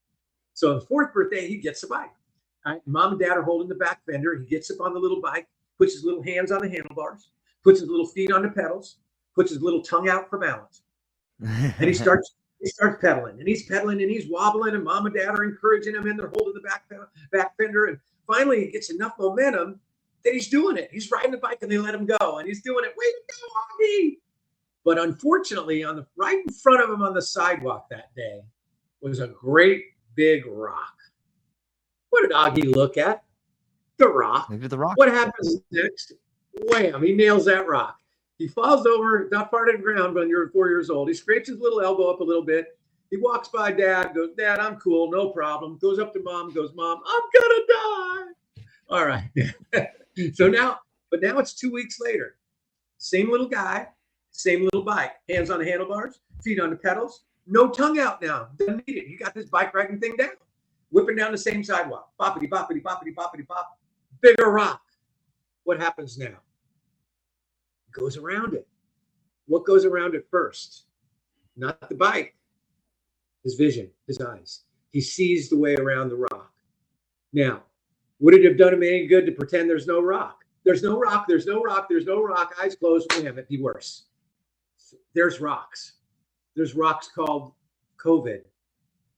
So on the 4th birthday, he gets a bike. All right? Mom and dad are holding the back fender. He gets up on the little bike, puts his little hands on the handlebars, puts his little feet on the pedals, puts his little tongue out for balance. And he starts pedaling, and he's pedaling, and he's wobbling, and mom and dad are encouraging him, and they're holding the back fender. And finally, he gets enough momentum that he's doing it. He's riding the bike, and they let him go, and he's doing it. Way to go, Augie! But unfortunately, right in front of him on the sidewalk that day was a great big rock. What did Augie look at? The rock. Maybe the rock. What happens next? Wham! He nails that rock. He falls over, not part of the ground when you're 4 years old. He scrapes his little elbow up a little bit. He walks by dad, goes, Dad, I'm cool, no problem. Goes up to mom, goes, Mom, I'm gonna die. All right. But now it's 2 weeks later. Same little guy, same little bike. Hands on the handlebars, feet on the pedals. No tongue out now. Doesn't need it. You got this bike riding thing down. Whipping down the same sidewalk. Boppity, boppity, boppity, boppity, bop. Bigger rock. What happens now? Goes around it. What goes around it first? Not the bike. His vision, his eyes. He sees the way around the rock. Now, would it have done him any good to pretend there's no rock? There's no rock, there's no rock, there's no rock. Eyes closed, wham, it'd be worse. There's rocks. There's rocks called COVID.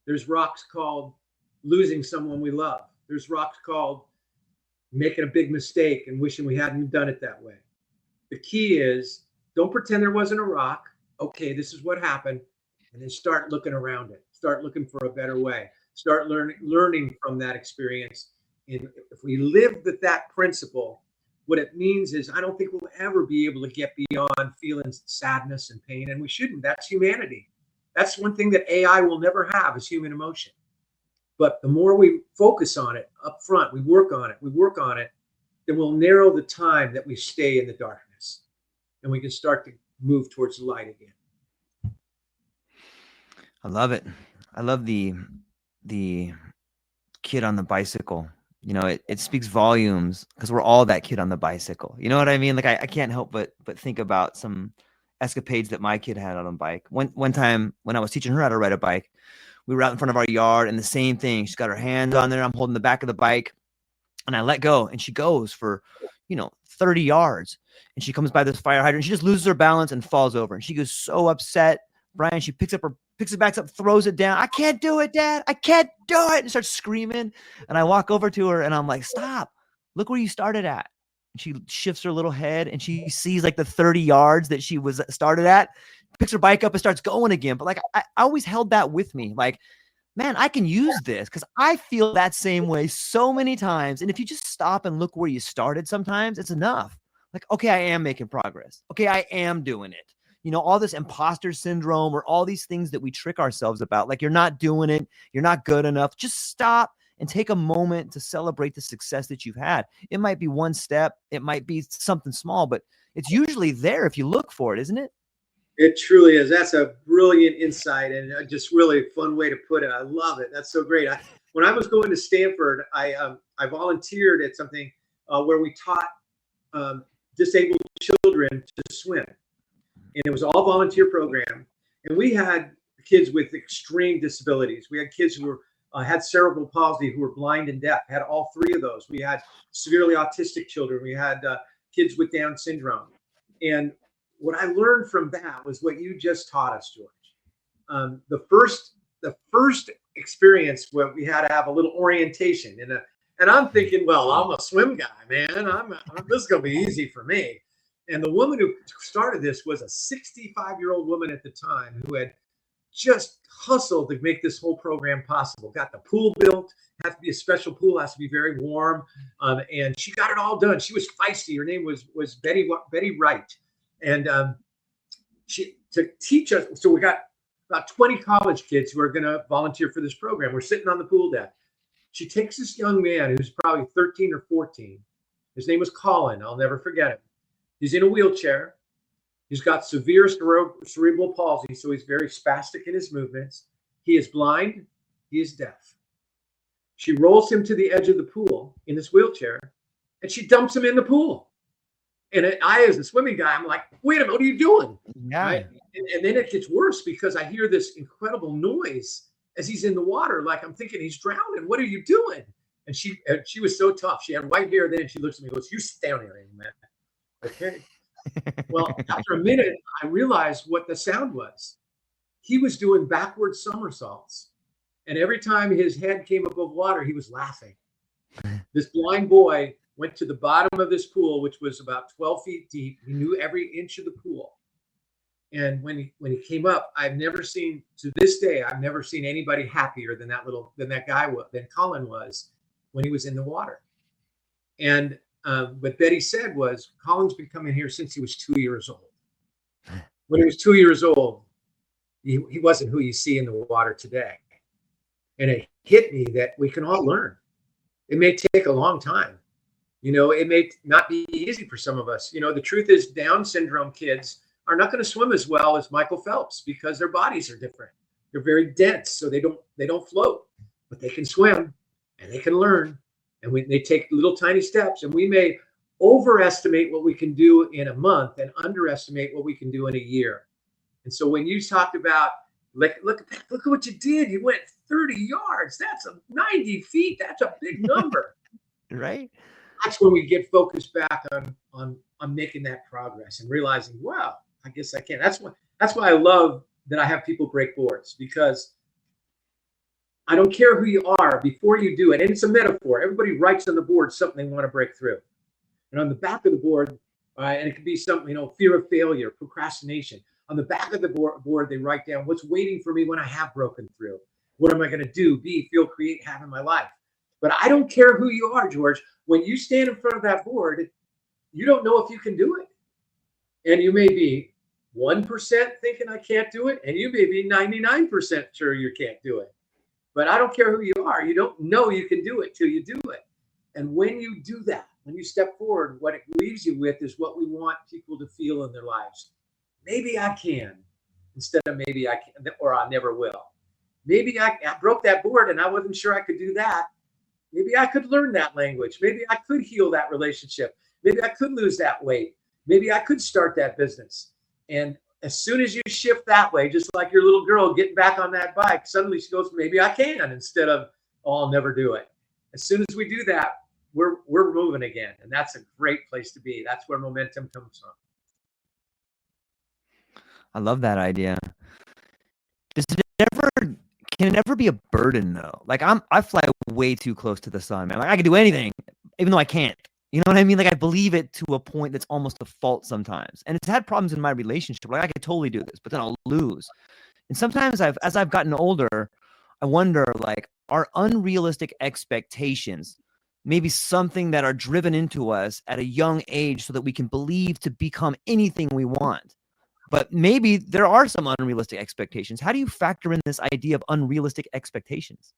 There's rocks called losing someone we love. There's rocks called making a big mistake and wishing we hadn't done it that way. The key is don't pretend there wasn't a rock. Okay, this is what happened. And then start looking around it. Start looking for a better way. Start learning from that experience. And if we live with that principle, what it means is I don't think we'll ever be able to get beyond feeling sadness and pain. And we shouldn't. That's humanity. That's one thing that AI will never have is human emotion. But the more we focus on it up front, we work on it, then we'll narrow the time that we stay in the darkness. And we can start to move towards the light again. I love it. I love the kid on the bicycle. It speaks volumes because we're all that kid on the bicycle. You know what I mean? Like I can't help but think about some escapades that my kid had on a bike. One time when I was teaching her how to ride a bike, we were out in front of our yard and the same thing. She's got her hands on there. I'm holding the back of the bike and I let go and she goes for, 30 yards and she comes by this fire hydrant. She just loses her balance and falls over. And she goes so upset. Brian, she picks it back up, throws it down. I can't do it, Dad. I can't do it. And starts screaming. And I walk over to her and I'm like, stop. Look where you started at. And she shifts her little head and she sees like the 30 yards that she was started at, picks her bike up and starts going again. But like, I always held that with me. Like, man, I can use this because I feel that same way so many times. And if you just stop and look where you started, sometimes it's enough. Like, okay, I am making progress. Okay, I am doing it. All this imposter syndrome or all these things that we trick ourselves about, like you're not doing it, you're not good enough. Just stop and take a moment to celebrate the success that you've had. It might be one step, it might be something small, but it's usually there if you look for it, isn't it? It truly is. That's a brilliant insight and just really a fun way to put it. I love it. That's so great. When I was going to Stanford, I volunteered at something where we taught disabled children to swim. And it was all volunteer program. And we had kids with extreme disabilities. We had kids who had cerebral palsy, who were blind and deaf, had all three of those. We had severely autistic children. We had kids with Down syndrome. And what I learned from that was what you just taught us, George. The first experience where we had to have a little orientation and I'm thinking, well, I'm a swim guy, man. This is gonna be easy for me. And the woman who started this was a 65-year-old woman at the time who had just hustled to make this whole program possible. Got the pool built, has to be a special pool, has to be very warm. And she got it all done. She was feisty. Her name was Betty Wright. And she to teach us. So we got about 20 college kids who are going to volunteer for this program. We're sitting on the pool deck. She takes this young man who's probably 13 or 14. His name was Colin. I'll never forget him. He's in a wheelchair. He's got severe cerebral palsy, so he's very spastic in his movements. He is blind. He is deaf. She rolls him to the edge of the pool in this wheelchair, and she dumps him in the pool. And I, as a swimming guy, I'm like, wait a minute, what are you doing? Yeah. Right? And then it gets worse because I hear this incredible noise as he's in the water. Like I'm thinking he's drowning. What are you doing? And she was so tough. She had white hair then. She looks at me and goes, you sit down here, man. Okay. Well, after a minute, I realized what the sound was. He was doing backward somersaults. And every time his head came above water, he was laughing. This blind boy went to the bottom of this pool, which was about 12 feet deep. He knew every inch of the pool. And when he came up, I've never seen, to this day, I've never seen anybody happier than than Colin was when he was in the water. And what Betty said was, Colin's been coming here since he was 2 years old. When he was 2 years old, he wasn't who you see in the water today. And it hit me that we can all learn. It may take a long time. It may not be easy for some of us. The truth is Down syndrome kids are not going to swim as well as Michael Phelps because their bodies are different. They're very dense, so they don't float, but they can swim and they can learn. And they take little tiny steps, and we may overestimate what we can do in a month and underestimate what we can do in a year. And so when you talked about, look at what you did. You went 30 yards. That's 90 feet. That's a big number. Right. That's when we get focused back on making that progress and realizing, wow, I guess I can. That's why I love that I have people break boards, because I don't care who you are before you do it. And it's a metaphor. Everybody writes on the board something they want to break through. And on the back of the board, and it could be something, fear of failure, procrastination. On the back of the board, they write down what's waiting for me when I have broken through. What am I going to do, be, feel, create, have in my life? But I don't care who you are, George. When you stand in front of that board, you don't know if you can do it. And you may be 1% thinking I can't do it, and you may be 99% sure you can't do it. But I don't care who you are. You don't know you can do it till you do it. And when you do that, when you step forward, what it leaves you with is what we want people to feel in their lives. Maybe I can, instead of maybe I can, or I never will. Maybe I broke that board and I wasn't sure I could do that. Maybe I could learn that language. Maybe I could heal that relationship. Maybe I could lose that weight. Maybe I could start that business. And as soon as you shift that way, just like your little girl getting back on that bike, suddenly she goes, maybe I can, instead of, oh, I'll never do it. As soon as we do that, we're moving again. And that's a great place to be. That's where momentum comes from. I love that idea. Can it ever be a burden though? Like I fly way too close to the sun, man. Like I can do anything, even though I can't. You know what I mean? Like I believe it to a point that's almost a fault sometimes. And it's had problems in my relationship. Like I could totally do this, but then I'll lose. And sometimes as I've gotten older, I wonder, like, are unrealistic expectations maybe something that are driven into us at a young age so that we can believe to become anything we want? But maybe there are some unrealistic expectations. How do you factor in this idea of unrealistic expectations?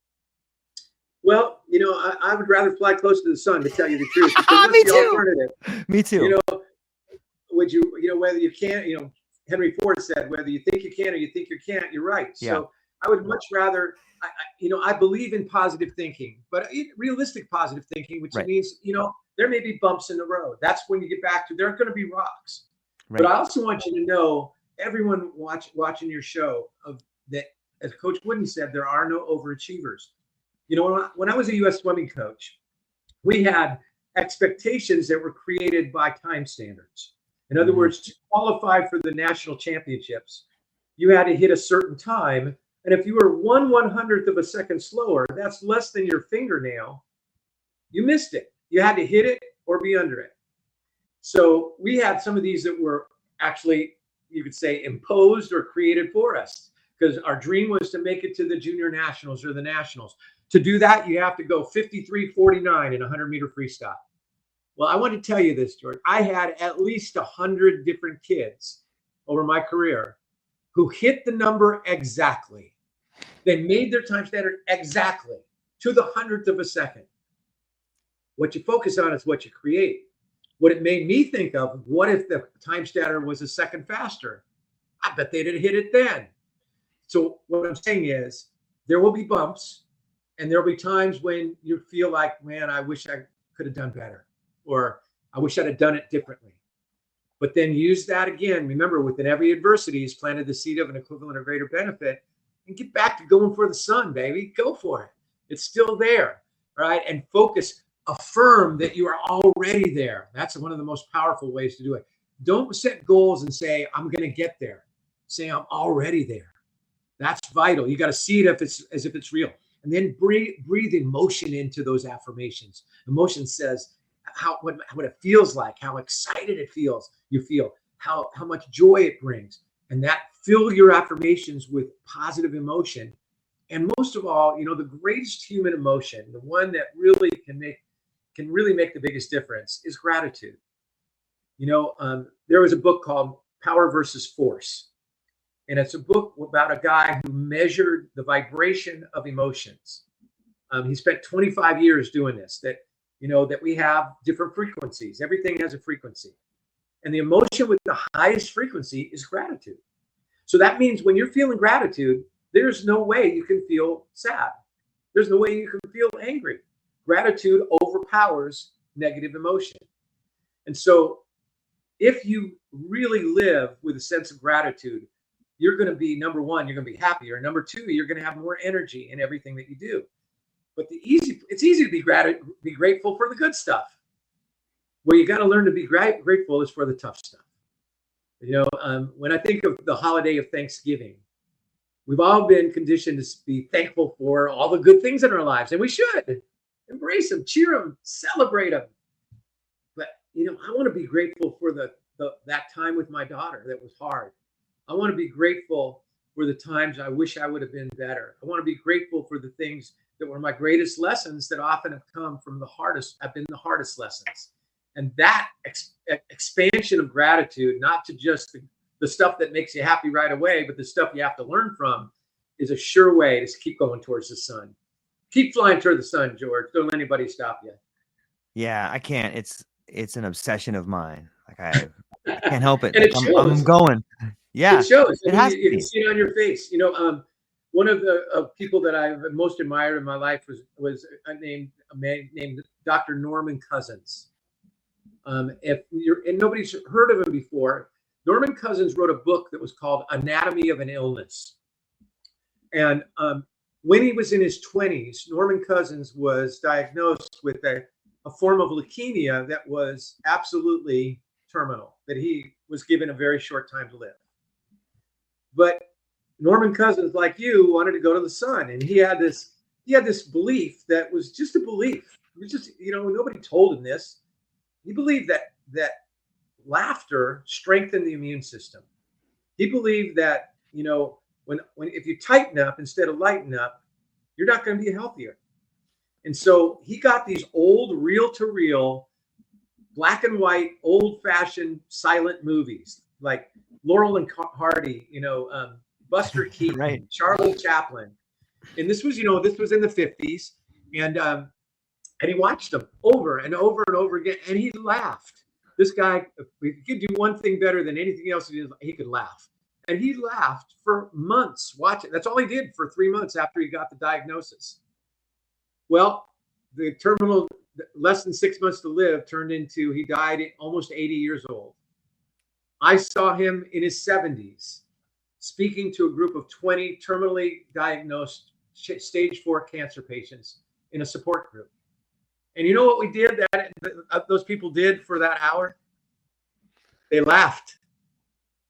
Well, I would rather fly close to the sun, to tell you the truth. Me the too. Alternative? Me too. Would you, whether you can, Henry Ford said, whether you think you can or you think you can't, you're right. Yeah. So I would much rather, I believe in positive thinking, but realistic positive thinking, which right. means, there may be bumps in the road. That's when you get back to, there are going to be rocks. Right. But I also want you to know, everyone watching your show, that, as Coach Wooden said, there are no overachievers. When I was a U.S. swimming coach, we had expectations that were created by time standards. In other words, to qualify for the national championships, you had to hit a certain time. And if you were 1/100th of a second slower, that's less than your fingernail, you missed it. You had to hit it or be under it. So we had some of these that were actually, you could say, imposed or created for us. because our dream was to make it to the junior nationals or the nationals. To do that, you have to go 53.49 in a 100-meter freestyle. Well, I want to tell you this, George. I had at least 100 different kids over my career who hit the number exactly. They made their time standard exactly to the 100th of a second. What you focus on is what you create. What it made me think of, what if the time standard was a second faster? I bet they'd have hit it then. So what I'm saying is there will be bumps, and there'll be times when you feel like, man, I wish I could have done better, or I wish I'd have done it differently. But then use that again. Remember, within every adversity is planted the seed of an equivalent or greater benefit, and get back to going for the sun, baby. Go for it. It's still there, right? And focus, affirm that you are already there. That's one of the most powerful ways to do it. Don't set goals and say, I'm going to get there. Say, I'm already there. That's vital. You got to see it as if it's real. And then breathe emotion into those affirmations. Emotion says what it feels like, how excited it feels. You feel how much joy it brings, and that fill your affirmations with positive emotion. And most of all, the greatest human emotion, the one that really can really make the biggest difference, is gratitude. There was a book called Power versus Force. And it's a book about a guy who measured the vibration of emotions. He spent 25 years doing this, that we have different frequencies. Everything has a frequency. And the emotion with the highest frequency is gratitude. So that means when you're feeling gratitude, there's no way you can feel sad. There's no way you can feel angry. Gratitude overpowers negative emotion. And so if you really live with a sense of gratitude, you're going to be, number one, you're going to be happier. Number two, you're going to have more energy in everything that you do. But it's easy to be grateful for the good stuff. Where you got to learn to be grateful is for the tough stuff. When I think of the holiday of Thanksgiving, we've all been conditioned to be thankful for all the good things in our lives, and we should embrace them, cheer them, celebrate them. But I want to be grateful for that time with my daughter that was hard. I want to be grateful for the times I wish I would have been better. I want to be grateful for the things that were my greatest lessons that often have come from have been the hardest lessons. And that expansion of gratitude, not to just the stuff that makes you happy right away, but the stuff you have to learn from, is a sure way to keep going towards the sun. Keep flying toward the sun, George. Don't let anybody stop you. Yeah, I can't. It's an obsession of mine. Like I can't help it. And it shows. I'm going. Yeah, it shows. It has you can see it on your face. One of the people that I've most admired in my life was a man named Dr. Norman Cousins. And nobody's heard of him before. Norman Cousins wrote a book that was called Anatomy of an Illness. And when he was in his 20s, Norman Cousins was diagnosed with a form of leukemia that was absolutely terminal, that he was given a very short time to live. But Norman Cousins, like you, wanted to go to the sun, and he had this belief that was just a belief. It was just, nobody told him this. He believed that laughter strengthened the immune system. He believed that, when if you tighten up instead of lighten up, you're not going to be healthier. And so he got these old reel-to-reel, black and white, old-fashioned silent movies like Laurel and Hardy, Buster Keaton, right. Charlie Chaplin. And this was in the 50s. And he watched them over and over and over again. And he laughed. This guy, if he could do one thing better than anything else, he could laugh. And he laughed for months watching. That's all he did for 3 months after he got the diagnosis. Well, the terminal, less than 6 months to live, turned into, he died at almost 80 years old. I saw him in his 70s speaking to a group of 20 terminally diagnosed stage 4 cancer patients in a support group. And you know what we did that those people did for that hour? They laughed.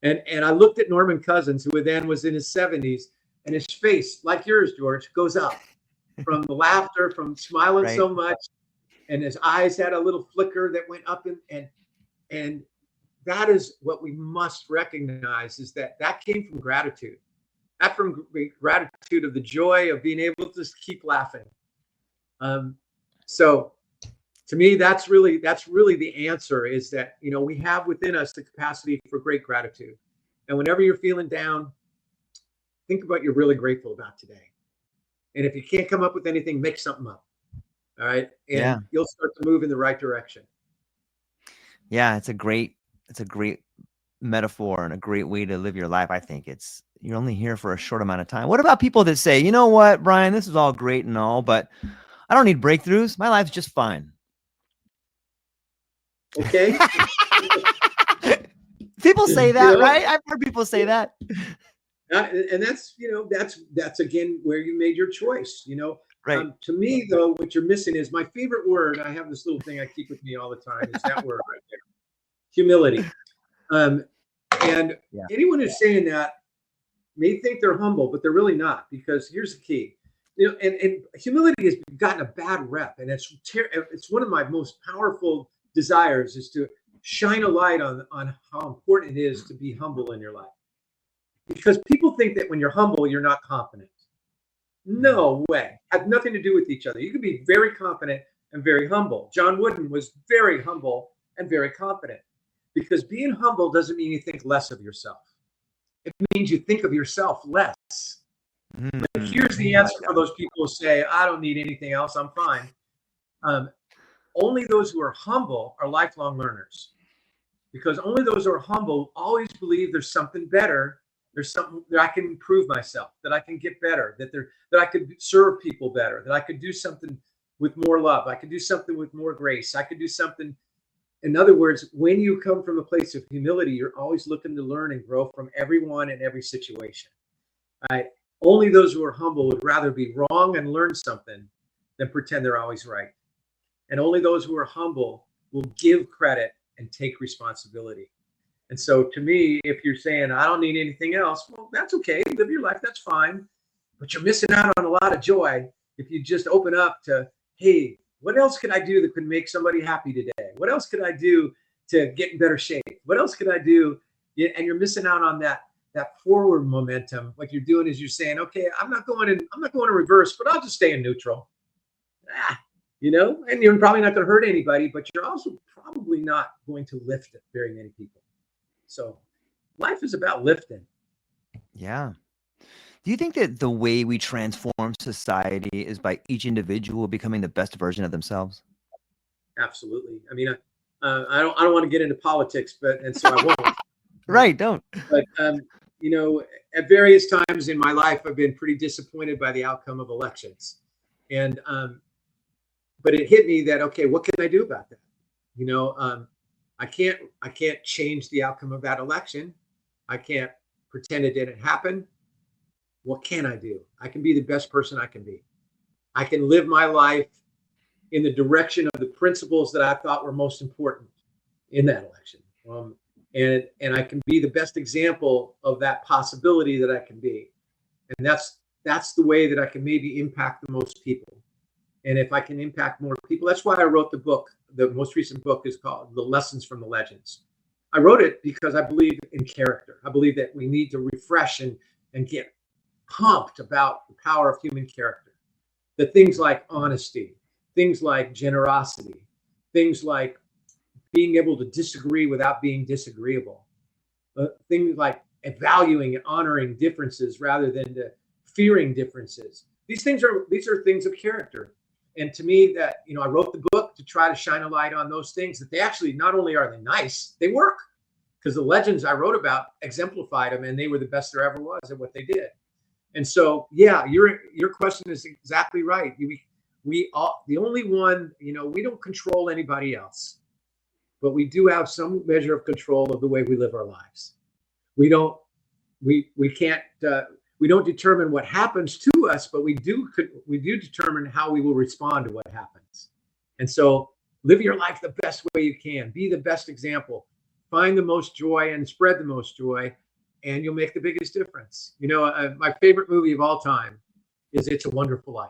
And I looked at Norman Cousins, who then was in his 70s, and his face, like yours, George, goes up from the laughter, from smiling so much. And his eyes had a little flicker that went up, and that is what we must recognize, is that came from gratitude. That from gratitude of the joy of being able to just keep laughing. So to me, that's really the answer, is that, we have within us the capacity for great gratitude. And whenever you're feeling down, think about what you're really grateful about today. And if you can't come up with anything, make something up. All right. And you'll start to move in the right direction. Yeah, it's a great metaphor and a great way to live your life. I think you're only here for a short amount of time. What about people that say, you know what, Brian, this is all great and all, but I don't need breakthroughs. My life's just fine. Okay. People say that, right? I've heard people say that. And that's again where you made your choice. Right. To me, though, what you're missing is my favorite word. I have this little thing I keep with me all the time. Is that word right there, humility. And anyone who's saying that may think they're humble, but they're really not, because here's the key. And humility has gotten a bad rep, and it's one of my most powerful desires, is to shine a light on how important it is to be humble in your life. Because people think that when you're humble, you're not confident. No way. Have nothing to do with each other. You can be very confident and very humble. John Wooden was very humble and very confident, because being humble doesn't mean you think less of yourself. It means you think of yourself less. But here's the answer for those people who say, I don't need anything else, I'm fine. Only those who are humble are lifelong learners, because only those who are humble always believe there's something better. There's something that I can improve myself, that I can get better, that I could serve people better, that I could do something with more love. I could do something with more grace. I could do something. In other words, when you come from a place of humility, you're always looking to learn and grow from everyone and every situation. Right? Only those who are humble would rather be wrong and learn something than pretend they're always right. And only those who are humble will give credit and take responsibility. And so to me, if you're saying, I don't need anything else, well, that's okay. Live your life. That's fine. But you're missing out on a lot of joy if you just open up to, hey, what else could I do that could make somebody happy today? What else could I do to get in better shape? What else could I do? And you're missing out on that forward momentum. What you're doing is you're saying, okay, I'm not going in reverse, but I'll just stay in neutral. And you're probably not going to hurt anybody, but you're also probably not going to lift very many people. So life is about lifting. Yeah. Do you think that the way we transform society is by each individual becoming the best version of themselves? Absolutely. I mean, I don't want to get into politics, and so I won't. Right. Don't. But, at various times in my life, I've been pretty disappointed by the outcome of elections. And, but it hit me that, okay, what can I do about that? I can't change the outcome of that election. I can't pretend it didn't happen. What can I do? I can be the best person I can be. I can live my life in the direction of the principles that I thought were most important in that election. And I can be the best example of that possibility that I can be. And that's the way that I can maybe impact the most people. And if I can impact more people, that's why I wrote the book. The most recent book is called The Lessons from the Legends. I wrote it because I believe in character. I believe that we need to refresh and get pumped about the power of human character. The things like honesty, things like generosity, things like being able to disagree without being disagreeable, things like valuing and honoring differences rather than fearing differences. These are things of character. And to me, that, I wrote the book to try to shine a light on those things, that they actually, not only are they nice, they work, because the legends I wrote about exemplified them, and they were the best there ever was at what they did. And so, yeah, your question is exactly right. We all, the only one, we don't control anybody else, but we do have some measure of control of the way we live our lives. We don't determine what happens to us, but we do determine how we will respond to what happens. And so live your life the best way you can. Be the best example. Find the most joy and spread the most joy, and you'll make the biggest difference. My favorite movie of all time is It's a Wonderful Life.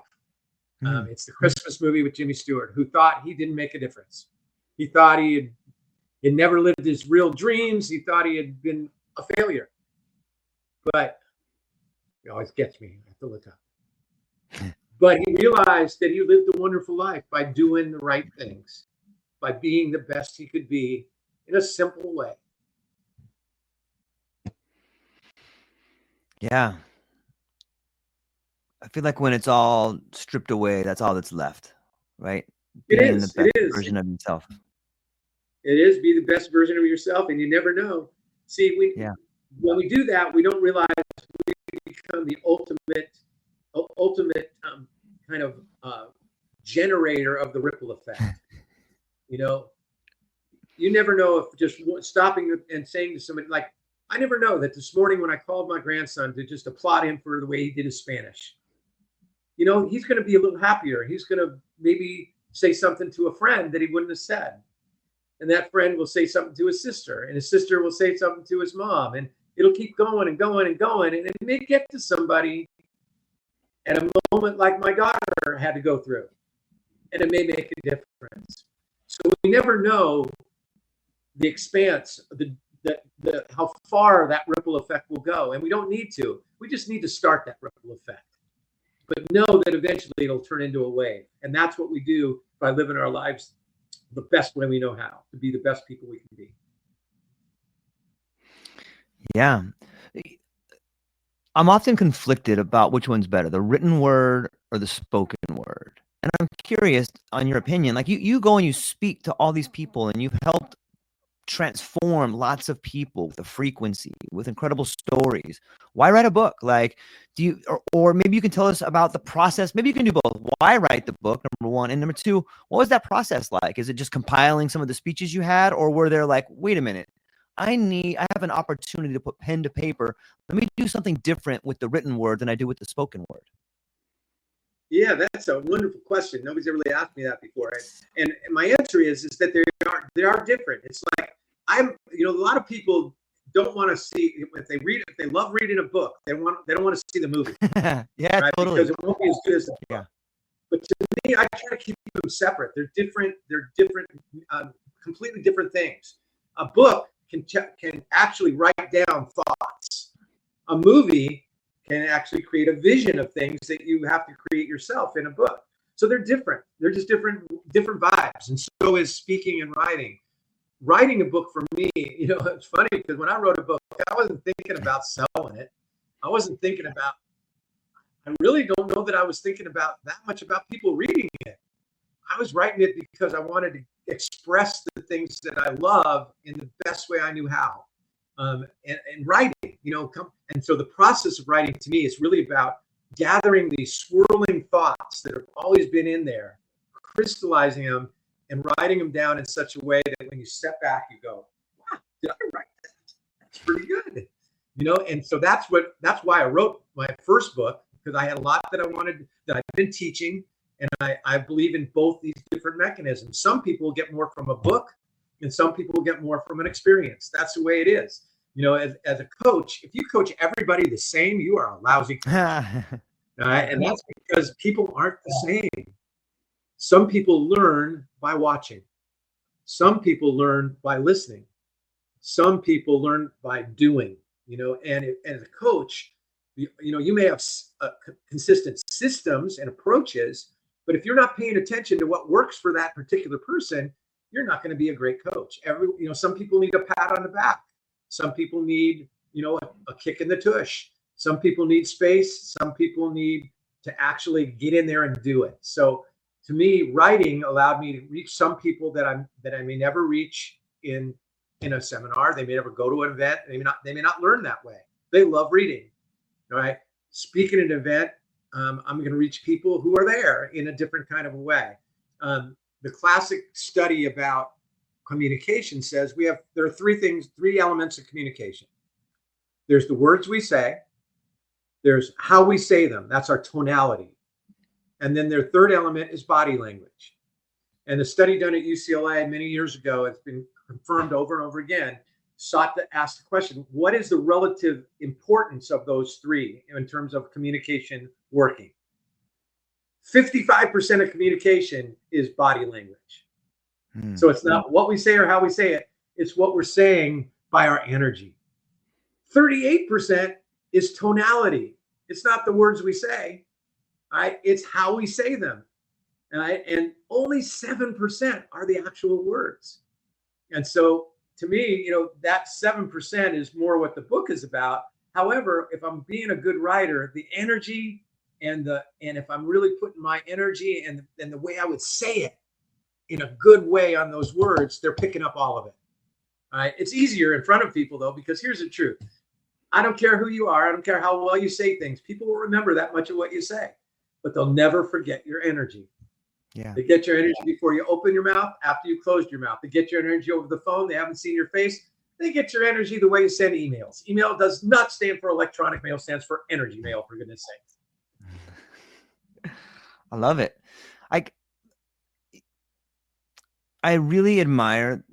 It's the Christmas movie with Jimmy Stewart, who thought he didn't make a difference. He thought he had never lived his real dreams. He thought he had been a failure. But It always gets me. I have to look up. But he realized that he lived a wonderful life by doing the right things, by being the best he could be in a simple way. Yeah. I feel like when it's all stripped away, that's all that's left, right? Being the best It is. version of yourself. It is, be the best version of yourself, and you never know. See, when we do that, we don't realize we become the ultimate kind of generator of the ripple effect. You know, you never know if just stopping and saying to somebody, like, I never know that this morning when I called my grandson to just applaud him for the way he did his Spanish, you know, he's going to be a little happier. He's going to maybe say something to a friend that he wouldn't have said. And that friend will say something to his sister, and his sister will say something to his mom, and it'll keep going and going and going. And it may get to somebody at a moment like my daughter had to go through, and it may make a difference. So we never know the expanse, how far that ripple effect will go. And we don't need to. We just need to start that ripple effect. But know that eventually it'll turn into a wave. And that's what we do by living our lives the best way we know how, to be the best people we can be. Yeah. I'm often conflicted about which one's better, the written word or the spoken word. And I'm curious on your opinion. Like you go and you speak to all these people, and you've helped transform lots of people with a frequency, with incredible stories. Why write a book? Like, do you, or maybe you can tell us about the process. Maybe you can do both. Why write the book, number one, and number two, what was that process like? Is it just compiling some of the speeches you had, or were there like, wait a minute, I have an opportunity to put pen to paper. Let me do something different with the written word than I do with the spoken word. Yeah, that's a wonderful question. Nobody's ever really asked me that before. And my answer is that they are different. It's like, a lot of people don't want to see, if they love reading a book, they don't want to see the movie. Yeah, right? Totally. Because it won't be as good as the book. Yeah. But to me, I try to keep them separate. They're different, completely different things. A book can actually write down thoughts. A movie can actually create a vision of things that you have to create yourself in a book. So they're different. They're just different vibes. And so is speaking and writing. Writing a book for me, it's funny because when I wrote a book, I wasn't thinking about selling it. I really don't know that I was thinking about that much about people reading it. I was writing it because I wanted to express the things that I love in the best way I knew how. And writing, and so the process of writing to me is really about gathering these swirling thoughts that have always been in there, crystallizing them and writing them down in such a way that when you step back, you go, wow, did I write that? That's pretty good. And so that's why I wrote my first book, because I had a lot that I've been teaching, and I believe in both these different mechanisms. Some people get more from a book, and some people get more from an experience. That's the way it is. As a coach, if you coach everybody the same, you are a lousy coach. All right? And that's because people aren't the same. Some people learn by watching. Some people learn by listening. Some people learn by doing. And as a coach, you may have consistent systems and approaches, but if you're not paying attention to what works for that particular person, you're not going to be a great coach. Some people need a pat on the back. Some people need, a kick in the tush. Some people need space. Some people need to actually get in there and do it. So to me, writing allowed me to reach some people that I may never reach in a seminar. They may never go to an event. They may not learn that way. They love reading. All right. Speaking at an event, I'm going to reach people who are there in a different kind of a way. The classic study about communication says there are three elements of communication. There's the words we say. There's how we say them. That's our tonality. And then their third element is body language. And the study done at UCLA many years ago, it's been confirmed over and over again, sought to ask the question, what is the relative importance of those three in terms of communication working? 55% of communication is body language. So it's not what we say or how we say it. It's what we're saying by our energy. 38% is tonality. It's not the words we say, right? It's how we say them. Right? And only 7% are the actual words. And so to me, that 7% is more what the book is about. However, if I'm being a good writer, the energy and if I'm really putting my energy and the way I would say it in a good way on those words, they're picking up all of it. All right. It's easier in front of people though, because here's the truth. I don't care who you are. I don't care how well you say things. People will remember that much of what you say, but they'll never forget your energy. Yeah. They get your energy before you open your mouth, after you closed your mouth. They get your energy over the phone. They haven't seen your face. They get your energy the way you send emails. Email does not stand for electronic mail, stands for energy mail, for goodness sake. I love it. I really admire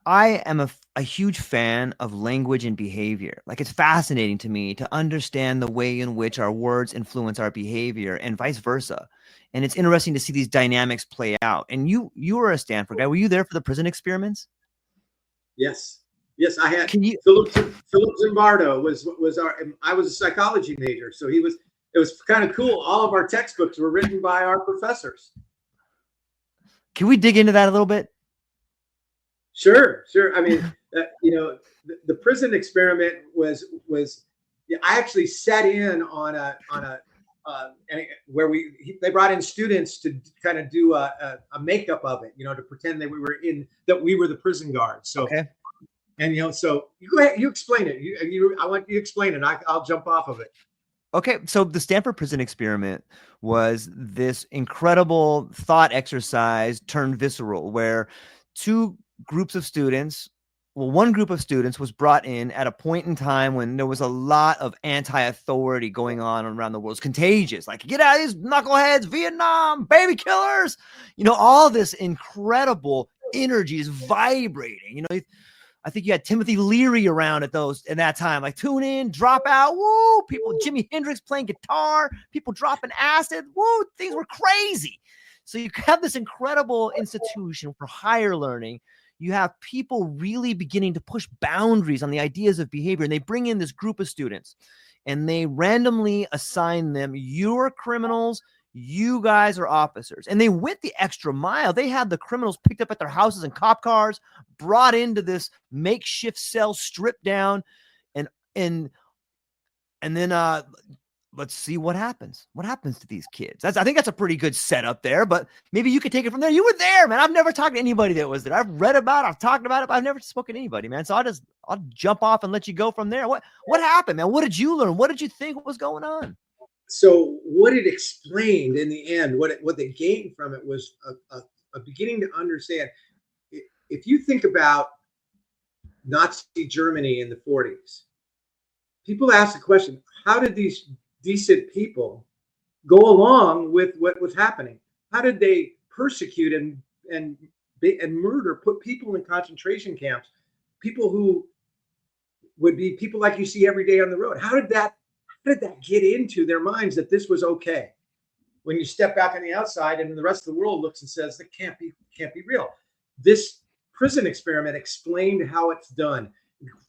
I am a huge fan of language and behavior. Like, it's fascinating to me to understand the way in which our words influence our behavior and vice versa. And it's interesting to see these dynamics play out. And you were a Stanford guy. Were you there for the prison experiments? Yes. Yes, I had. Can you? Philip Zimbardo was our. I was a psychology major, so he was. It was kind of cool. All of our textbooks were written by our professors. Can we dig into that a little bit? Sure. I mean, the prison experiment was. I actually sat in on a where they brought in students to kind of do a makeup of it, to pretend that we were the prison guards. So, okay. And so you go ahead, you explain it. I want you to explain it. I'll jump off of it. Okay, so the Stanford prison experiment was this incredible thought exercise turned visceral, where two groups of students, one group of students was brought in at a point in time when there was a lot of anti-authority going on around the world. It's contagious, like, get out of these knuckleheads, Vietnam, baby killers, all this incredible energy is vibrating. I think you had Timothy Leary around at that time, like, tune in, drop out, woo, people, Jimi Hendrix playing guitar, people dropping acid, woo, things were crazy. So you have this incredible institution for higher learning. You have people really beginning to push boundaries on the ideas of behavior, and they bring in this group of students, and they randomly assign them, you're criminals, you guys are officers. And they went the extra mile. They had the criminals picked up at their houses in cop cars, brought into this makeshift cell, stripped down, and then let's see what happens. What happens to these kids? I think that's a pretty good setup there, but maybe you could take it from there. You were there, man. I've never talked to anybody that was there. I've read about it, I've talked about it, but I've never spoken to anybody, man. So I'll jump off and let you go from there. What happened, man? What did you learn? What did you think was going on? So what it explained in the end, what they gained from it was a beginning to understand. If you think about Nazi Germany in the 40s, people ask the question, how did these decent people go along with what was happening? How did they persecute and murder, put people in concentration camps, people who would be people like you see every day on the road? How did that get into their minds that this was okay? When you step back on the outside and the rest of the world looks and says that can't be real. This prison experiment explained how it's done.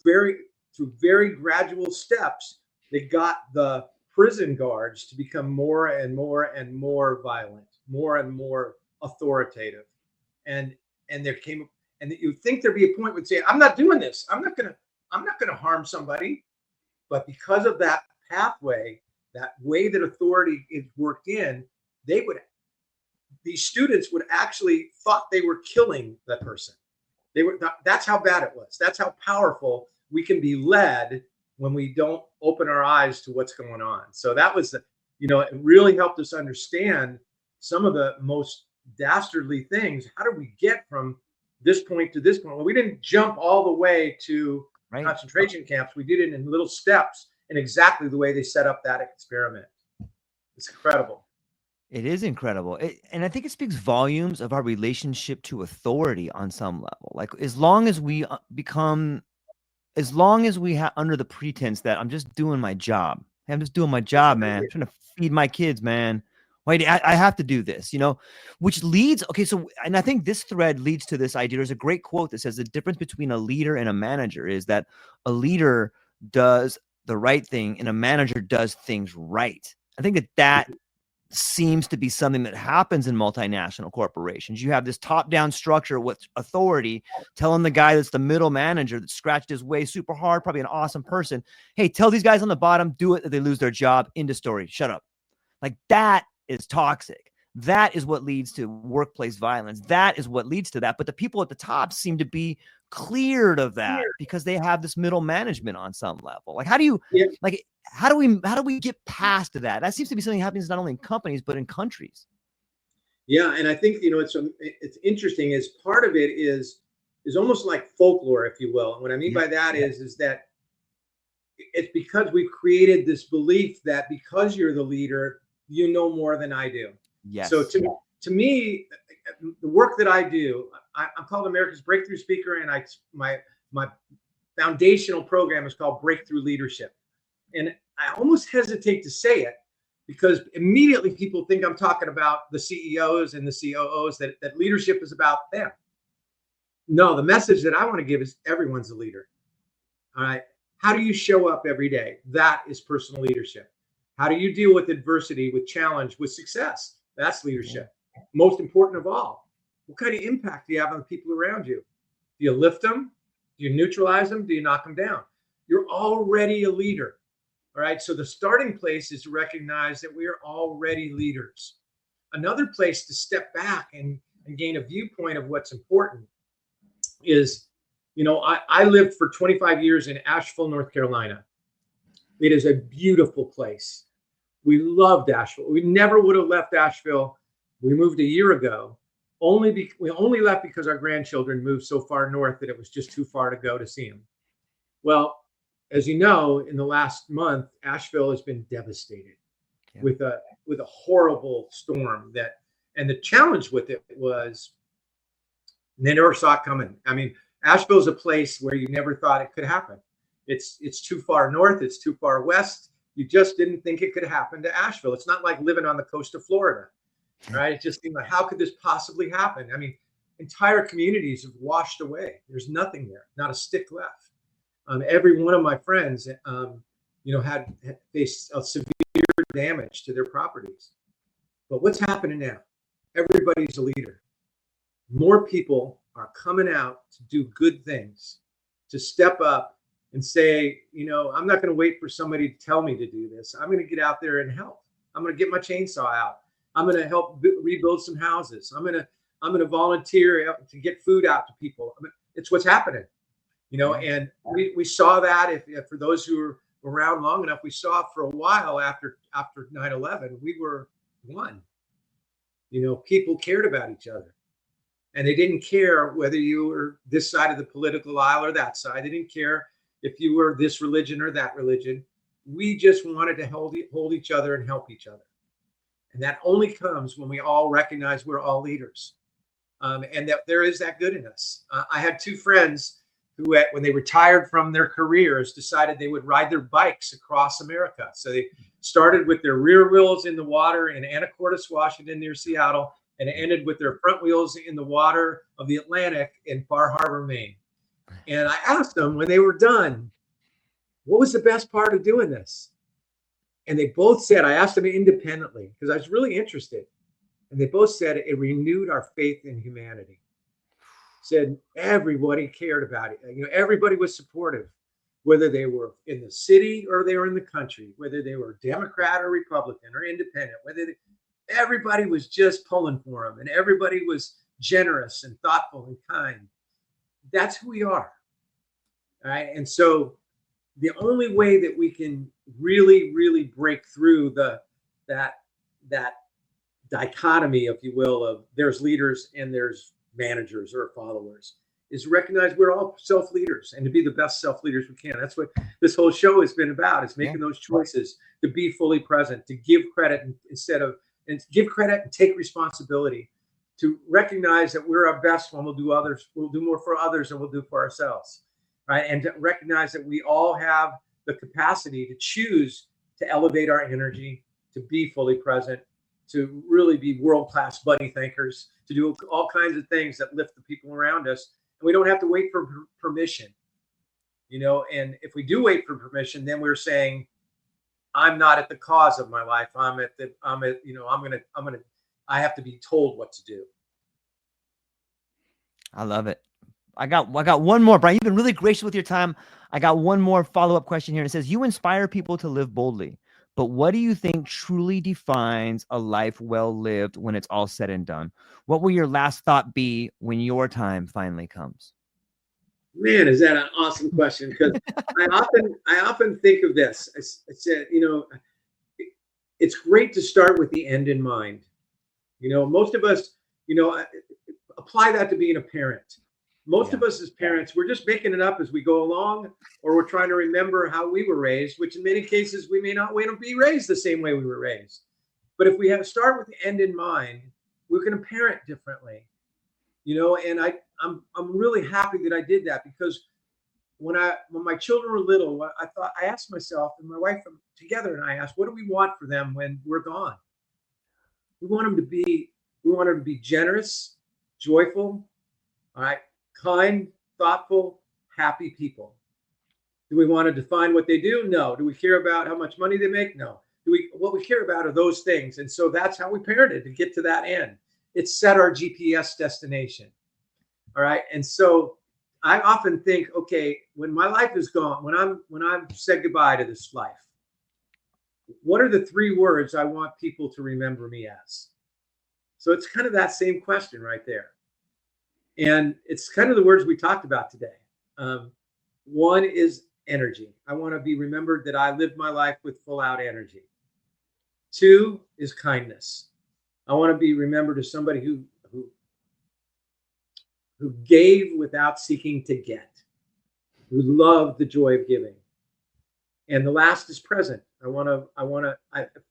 Through very gradual steps, they got the prison guards to become more and more and more violent, more and more authoritative. And there came, and you think there'd be a point where say, I'm not doing this. I'm not gonna harm somebody. But because of that pathway, that way that authority is worked in, these students would actually thought they were killing that person. That's how bad it was. That's how powerful we can be led when we don't open our eyes to what's going on. So that was, it really helped us understand some of the most dastardly things. How did we get from this point to this point? Well, we didn't jump all the way to concentration camps. We did it in little steps in exactly the way they set up that experiment. It's incredible. It is incredible. And I think it speaks volumes of our relationship to authority on some level. Like, as long as we under the pretense that I'm just doing my job. I'm just doing my job, man. I'm trying to feed my kids, man. Wait, I have to do this, which leads. Okay. So, and I think this thread leads to this idea. There's a great quote that says the difference between a leader and a manager is that a leader does the right thing and a manager does things right. I think that seems to be something that happens in multinational corporations. You have this top-down structure with authority telling the guy that's the middle manager that scratched his way super hard, probably an awesome person, hey, tell these guys on the bottom, do it, that they lose their job. End of story. Shut up. Like, that is toxic. That is what leads to workplace violence. That is what leads to that. But the people at the top seem to be cleared of that because they have this middle management on some level. Like, how do you, like, how do we get past that? That seems to be something that happens not only in companies, but in countries. Yeah. And I think, it's interesting, is part of it is almost like folklore, if you will. And what I mean by that is that it's because we've created this belief that because you're the leader, you know more than I do. Yes. So to me, the work that I do, I'm called America's Breakthrough Speaker, and my foundational program is called Breakthrough Leadership. And I almost hesitate to say it because immediately people think I'm talking about the CEOs and the COOs, that leadership is about them. No, the message that I want to give is everyone's a leader. All right. How do you show up every day? That is personal leadership. How do you deal with adversity, with challenge, with success? That's leadership. Most important of all, what kind of impact do you have on the people around you? Do you lift them? Do you neutralize them? Do you knock them down? You're already a leader. All right. So the starting place is to recognize that we are already leaders. Another place to step back and gain a viewpoint of what's important is, I lived for 25 years in Asheville, North Carolina. It is a beautiful place. We loved Asheville. We never would have left Asheville. We moved a year ago. We only left because our grandchildren moved so far north that it was just too far to go to see them. Well, as you know, in the last month, Asheville has been devastated with a horrible storm and the challenge with it was they never saw it coming. I mean, Asheville is a place where you never thought it could happen. It's too far north. It's too far west. You just didn't think it could happen to Asheville. It's not like living on the coast of Florida, right? It just seemed like, how could this possibly happen? I mean, entire communities have washed away. There's nothing there, not a stick left. Every one of my friends, had faced a severe damage to their properties. But what's happening now? Everybody's a leader. More people are coming out to do good things, to step up and say, I'm not going to wait for somebody to tell me to do this. I'm going to get out there and help. I'm going to get my chainsaw out. I'm going to help rebuild some houses. I'm going to volunteer to get food out to people. I mean, it's what's happening, and we saw that if for those who were around long enough, we saw for a while after 9/11, we were one. People cared about each other. And they didn't care whether you were this side of the political aisle or that side. They didn't care if you were this religion or that religion. We just wanted to hold each other and help each other. And that only comes when we all recognize we're all leaders, and that there is that good in us. I had two friends who, when they retired from their careers, decided they would ride their bikes across America. So they started with their rear wheels in the water in Anacortes, Washington, near Seattle, and it ended with their front wheels in the water of the Atlantic in Bar Harbor, Maine. And I asked them when they were done, what was the best part of doing this? And they both said, I asked them independently because I was really interested. And they both said it renewed our faith in humanity. Said everybody cared about it. Everybody was supportive, whether they were in the city or they were in the country, whether they were Democrat or Republican or independent, everybody was just pulling for them, and everybody was generous and thoughtful and kind. That's who we are. All right. And so the only way that we can really, really break through that dichotomy, if you will, of there's leaders and there's managers or followers is recognize we're all self-leaders and to be the best self-leaders we can. That's what this whole show has been about, is making those choices to be fully present, to give credit and give credit and take responsibility, to recognize that we're our best when we'll do more for others than we'll do for ourselves, right? And to recognize that we all have the capacity to choose to elevate our energy, to be fully present, to really be world-class buddy thinkers, to do all kinds of things that lift the people around us. And we don't have to wait for permission. and if we do wait for permission, then we're saying, I'm not at the cause of my life. I have to be told what to do. I love it. I got one more, Brian. You've been really gracious with your time. I got one more follow-up question here. And it says, you inspire people to live boldly, but what do you think truly defines a life well lived when it's all said and done? What will your last thought be when your time finally comes? Man, is that an awesome question? Because I often think of this. I said, it's great to start with the end in mind. Most of us, apply that to being a parent. Most of us as parents, we're just making it up as we go along, or we're trying to remember how we were raised, which in many cases we may not want to be raised the same way we were raised. But if we have start with the end in mind, we're going to parent differently. And I'm really happy that I did that, because when my children were little, I asked myself and my wife together, and I asked, what do we want for them when we're gone? We want them to be generous, joyful, all right, kind, thoughtful, happy people. Do we want to define what they do? No. Do we care about how much money they make? No. What we care about are those things. And so that's how we parented to get to that end. It set our GPS destination. All right. And so I often think, okay, when my life is gone, when I'm said goodbye to this life, what are the 3 words I want people to remember me as? So it's kind of that same question right there. And it's kind of the words we talked about today. One is energy. I want to be remembered that I lived my life with full out energy. 2 is kindness. I want to be remembered as somebody who gave without seeking to get, who loved the joy of giving. And the last is present.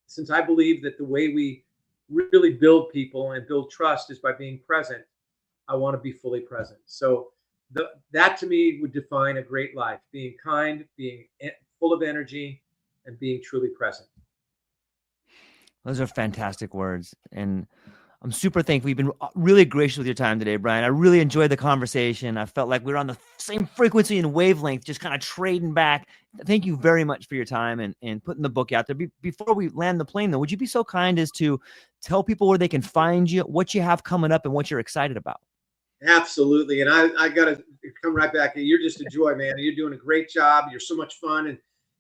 Since I believe that the way we really build people and build trust is by being present, I want to be fully present. So that to me would define a great life: being kind, being full of energy, and being truly present. Those are fantastic words. And I'm super thankful. You've been really gracious with your time today, Brian. I really enjoyed the conversation. I felt like we were on the same frequency and wavelength, just kind of trading back. Thank you very much for your time and putting the book out there. Before we land the plane, though, would you be so kind as to tell people where they can find you, what you have coming up, and what you're excited about? Absolutely. And I got to come right back. You're just a joy, man. You're doing a great job. You're so much fun. And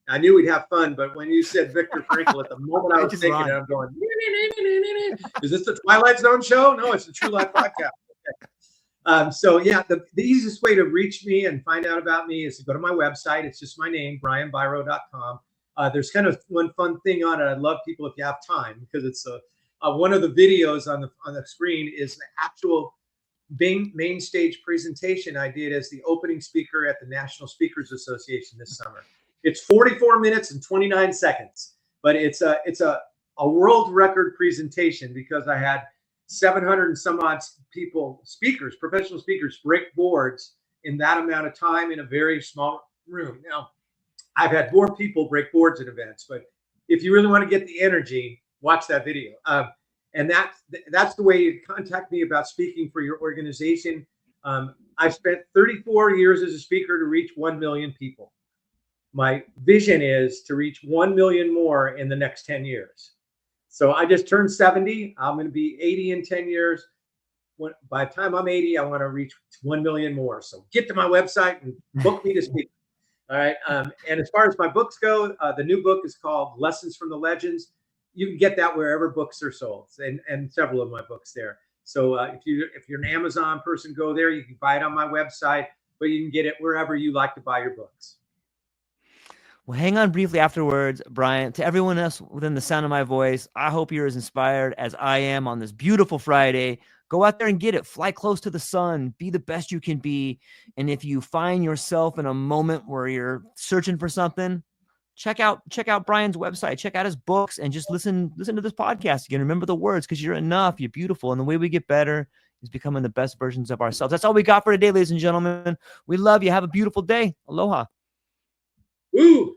I knew we'd have fun, but when you said Viktor Frankl, at the moment I was thinking it, I'm going, is this the Twilight Zone show? No, it's the True Life podcast. Okay. So yeah, the easiest way to reach me and find out about me is to go to my website. It's just my name, brianbiro.com. There's kind of one fun thing on it. I'd love people, if you have time, because it's one of the videos on the screen is the actual main stage presentation I did as the opening speaker at the National Speakers Association this summer. It's 44 minutes and 29 seconds, but it's a world record presentation because I had 700 and some odd professional speakers, break boards in that amount of time in a very small room. Now, I've had more people break boards at events, but if you really want to get the energy, watch that video. And that's the way you contact me about speaking for your organization. I've spent 34 years as a speaker to reach 1 million people. My vision is to reach 1 million more in the next 10 years. So I just turned 70. I'm going to be 80 in 10 years. By the time I'm 80, I want to reach 1 million more. So get to my website and book me to speak. All right. And as far as my books go, the new book is called Lessons from the Legends. You can get that wherever books are sold, and several of my books there. So if you're an Amazon person, go there. You can buy it on my website, but you can get it wherever you like to buy your books. Well, hang on briefly afterwards, Brian. To everyone else within the sound of my voice, I hope you're as inspired as I am on this beautiful Friday. Go out there and get it. Fly close to the sun. Be the best you can be. And if you find yourself in a moment where you're searching for something, check out Brian's website. Check out his books and just listen to this podcast again. Remember the words, because you're enough. You're beautiful. And the way we get better is becoming the best versions of ourselves. That's all we got for today, ladies and gentlemen. We love you. Have a beautiful day. Aloha. Woo!